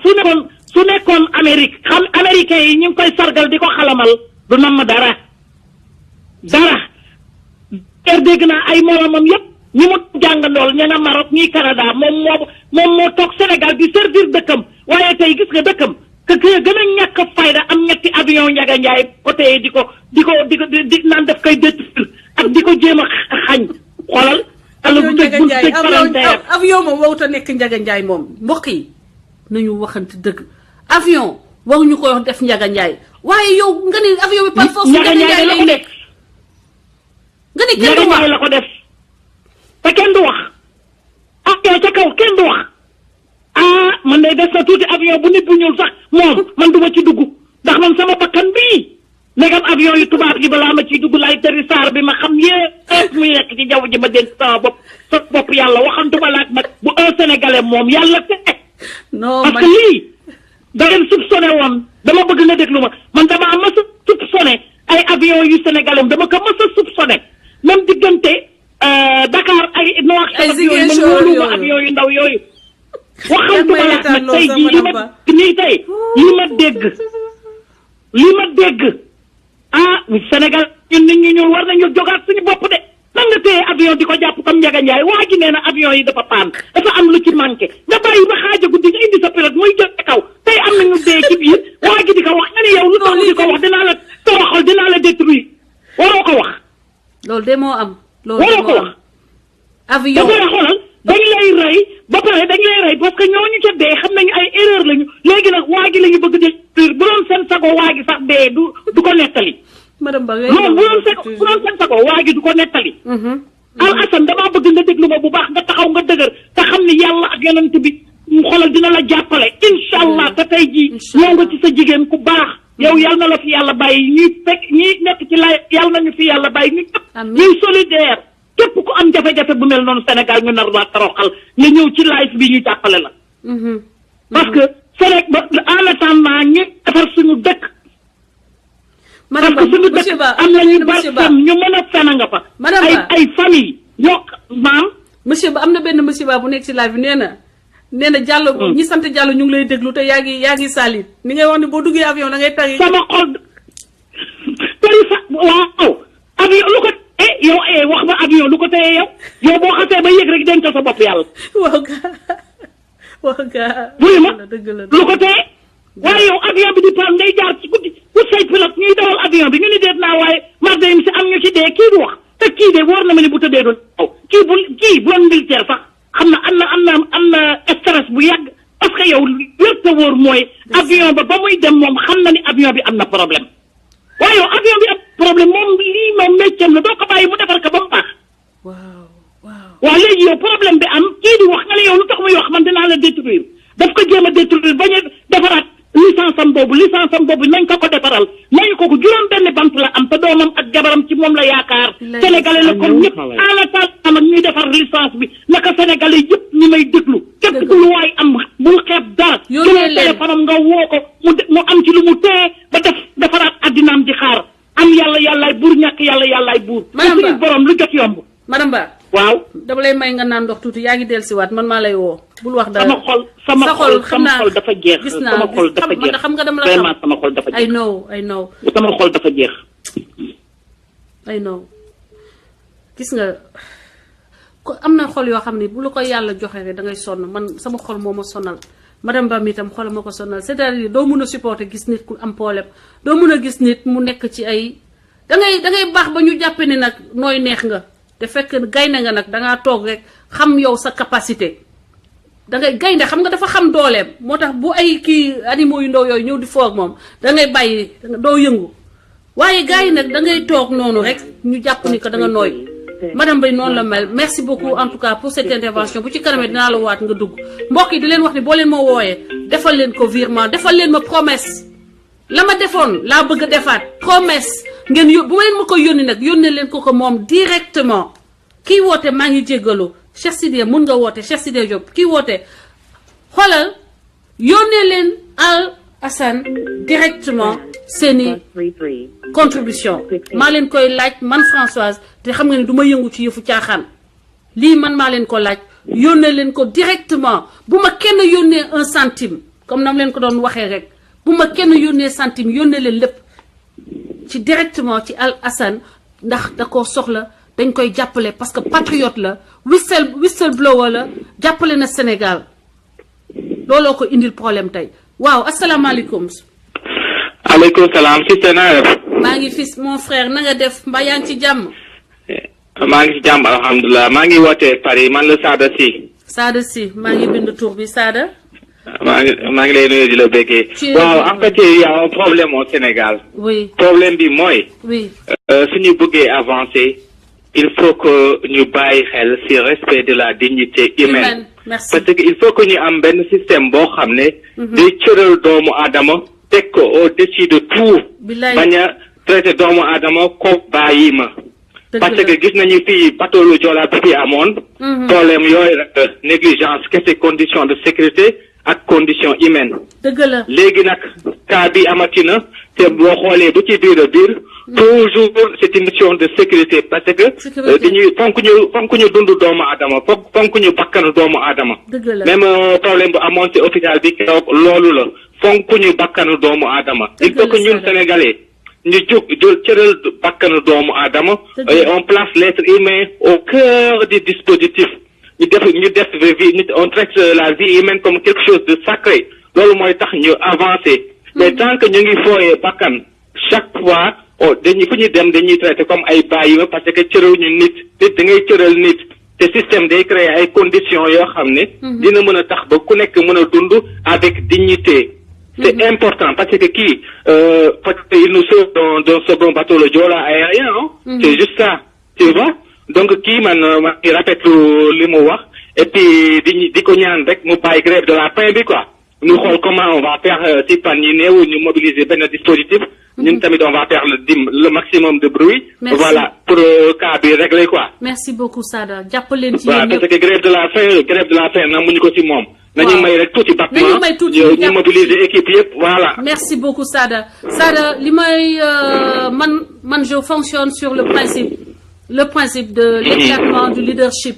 su nekkoon Amérique xam américains yi ñu ngi koy sargal di ko xalamal du namm dara. dégg naa ay moromam yëpp ñi mu jàngandool ña nga Maroc ñii Canada moom moo toog Sénégal di servir dëkkam waaye tey gis nga dëkkam que gën a ñàkk fayda am ñetti avion Ndiaga Ndiaye côté di naan def koy détruire ak di ko jéem a xañ xoolal. avion moom warut a nekk Ndiaga Ndiaye moom mbokk yi nañu waxante dëgg avion waruñu ko def Ndiaga Ndiaye waaye yow nga ni avion bi par force Ndiaga Ndiaye lay nekk. nga ni kenn du wax la ko def te kenn du wax yow ca kaw kenn du wax man day def sa tuuti avion bu nit bu ñuul sax moom man duma ci dugg ndax man sama bakkan bii negam avion yu tubaab yi balaa ma ciy dugg lay tëri saar bi ma xam yépp muy nekk ci jaww ji ma dénk sama bopp yàlla waxantuma laak nag bu un sénégalais moom yàlla te non parce que lii da ngeen soupçonné woon dama bëgg nga déglu ma man dama mas a soupçonné ay avion yu sénégalais dama ko mas a soupçonné même diggante Dakar ay Nouakchott yooyu avion yu ndaw yooyu waxantuma laak nag tey jii li ma dégg Sénégal ñun nit ñi ñuul war nañu jogaat suñu bopp de nan nga téye avion di ko jàpp comme Ndiaga Ndiaye waa ji nee na avion yi dafa paan dafa am lu ci manqué nga bàyyi ba xaaja guddi nga indi sa pilote muy jot kaw tey am nañu dee ci biir waa ji di ko wax nga ni yow lu tax di ko wax dinaa la toroxal dinaa la détruire waroo ko wax. loolu de moo am. waroo ko wax. avion da koy xoolal dañu lay rey ba pare dañu lay rey parce que ñooñu ca dee xam nañu ay erreur lañu léegi nag waa ji la ñu bëgg détruire bu doon seen sago waa ji sax dee du ko nettali. madame Ba non bu doon seen sago waa ji du ko nettali. Al Assane damaa bëgg nga déglu ma bu baax nga taxaw nga dëgër te xam ni yàlla ak yonent bi mu xoolal dina la jàppale incha allah te tey jii ñoo nga ci sa jigéen ku baax yow yal na la fi yàlla bàyyi ñuy nekk ci la yàlla nañu fi yàlla bàyyi ñuy solidaire képp ku am jafe-jafe bu mel noonu Sénégal ñu nar laa toroxal nga ñëw ci live bi ñu jàppale la. parce que Sénégal en attendant ñu defar suñu dëkk. madame parce que suñu monsieur dëkk Ba am na ñu monsieur bari Ba ñu mën a fen nga fa. Madame Ba ay famille ñoo maam. monsieur Ba am na benn monsieur Ba bu nekk ci live bi nee na Diallo ñi sant Diallo ñu ngi lay déglu te yaa ngi salit ni ngay wax ne boo duggee avion da ngay tari sama xol tari sa waaw avion lu ko teye yow wax ma avion lu ko teye yow boo xasee ba yëg rek dencal sa bopp yàlla. waaw gaa buy ma dëgg la lu ko teye waaye yow avion bi di paan ngay jaar ci guddi pour say pilote ñuy dawal avion bi ñu ni deet naa waaye mardayim si am ñu ci dee kii du wax te kii de war na ma ni bu tëddee doon kii bu doon militaire sax xam na am na stress bu yàgg parce que yow lépp te wóor mooy avion ba muy dem moom xam na ni avion bi am na problème waaye yow avion bi am problème moom lii moom métier la doo ko bàyyi mu defar ko ba mu baax. waaw léegi yow problème bi am kii di wax nga ne yow lu tax muy wax man dinaa la détruire daf ko jéem a détruire bañ a defaraat licence am boobu nañ ko defaral nañ ko juróom benn bant la am te doomam ak jabaram ci moom la yaakaar. sénégalais la comme ñëpp en attendant nag ñuy defar licence bi naka sénégalais yëpp ñi may déglu. képp ku lu waay am bul xeeb dara. jëlee téléphone am nga woo ko mu am ci lu mu téye ba defaraat addinaam di xaar am yàllaay buur ñàkk yàllaay buur. madame Ba suñu borom lu jot yomb. madame Ba. waaw dama lay may nga naan ndox tuuti yaa ngi dellusiwaat man maa lay woo. bul wax dara sama xol dafa jeex. gis naa sama xol dafa jeex xam nga dama la vraiment sama xol dafa jeex. I know. sama xol dafa jeex. I know gis nga ko am na xol yoo xam ne bu la ko yàlla joxe rek da ngay sonn man sama xol moo ma sonal madame Ba mi itam xol ma ko sonal c'est-à-dire doo mun a supporter gis nit ku am problème doo mun a gis nit mu nekk ci ay da ngay baax ba ñu jàppe ne nag nooy neex nga. te fekk gaynde nga nag dangaa toog rek xam yow sa capacité dangay gaynde xam nga dafa xam dooleem moo tax bu ay kii animaux yu ndaw yooyu ñëw di foog moom dangay bàyyi doo yëngu waaye gars yi nag dangay toog noonu rek ñu jàpp ni que da nga nooy madame Bay noonu la mel merci beaucoup en tout cas pour cette intervention bu ci kanamee dinaa la waat nga dugg mbokk yi di leen wax ni boo leen ma wooyee defal leen ko virement defal leen ma promesse la ma defoon laa bëgg a defaat promesse ngeen bu leen ma ko yónni nag yónnee leen ko moom directement kii woote maa ngi jéggalu Cheikh Sidiya mun nga woote Cheikh Sidiya Diop kii woote xoolal yónnee leen Al Hassan directement seeni contribution maa leen koy laaj man Françoise te xam nga ne du ma yëngu ci yëfu caaxaan lii man maa leen ko laaj yónnee leen ko directement bu ma kenn yónnee 1 centime comme nam leen ko doon waxee rek bu ma kenn yónnee centime yónnee leen lépp ci directement ci Al Hassan ndax da koo soxla dañ koy jàppale parce que patriote la whistleblower la jàppale na Sénégal looloo ko indil problème tey waaw asalaamaaleykum. aleykum salaam sister na def. maa ngi fi mon frère na nga def mbaa yaa ngi ci jàmm. maa ngi ci jàmm alhamdulilah maa ngi wootee Paris man la Sada Sy. Sada Sy maa ngi bind tur bi Sada. maa ngi lay nuyu di la béggee. waaw en fait il y a un problème au Sénégal. oui problème bi mooy. oui. suñu bëggee avancer il faut que ñu bàyyi xel ci respect de la dignité humaine. merci parce que il faut que ñu am benn système boo xam ne. day cëral doomu aadama teg ko au-dessus de tout. bañ a traité doomu aadama ko bàyyi ma. parce que gis nañu fii bateau lu Joola bi fi amoon. problème yooyu rek négligence kese condition de sécurité ak condition humaine. dëgg la léegi nag cas bi amatina te boo xoolee bu ci biir a biir. toujours c'est une mission de sécurité parce que. dañuy fonk ñu dund doomu aadama fonk ñu bakkanu doomu aadama. dëgg la même problème bu amoon ci hôpital bi keroog loolu la fonk ñu bakkanu doomu aadama. il faut que ñun sénégalais. ñu jël cëral bakkanu doomu aadama et on place l'être humain au cœur du dispositif ñu def vie on traite la vie humaine comme quelque chose de sacré loolu mooy tax ñu avancer mais tant que ñu ngi fooyee bakkan chaque fois dañuy fu ñu dem dañuy traiter comme ay bàyyi parce que cëral ñu nit da ngay cëral nit te système day créer ay conditions yoo xam ne dina mën a tax ba ku nekk mën a dund avec dignité. C'est important parce que kii peut-être il nous sauve dans second bateau le Joola aérien non c'est juste ça tu vois donc kii man ma rafetlu li mu wax et puis di ko ñaan rek mu bàyyi grève de la faim bi quoi ñu xool comment on va faire si fan yi néew ñu mobiliser benn dispositif. ñun tamit on va faire le maximum de bruit. Merci. Voilà pour cas bi régler quoi. merci beaucoup Sada jàpp leen ci voilà yéen parce ñëpp. que grève de la faim namuñu ko ci moom. nañu may rek tuuti battement nañu may tuuti ñu mobiliser équipe yëpp voilà. merci beaucoup Sada Sada li may man je fonctionne sur le principe de l'éclatement du leadership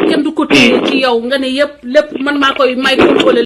kenn du ko téye ci yow nga ne yëpp lépp man maa koy may contrôler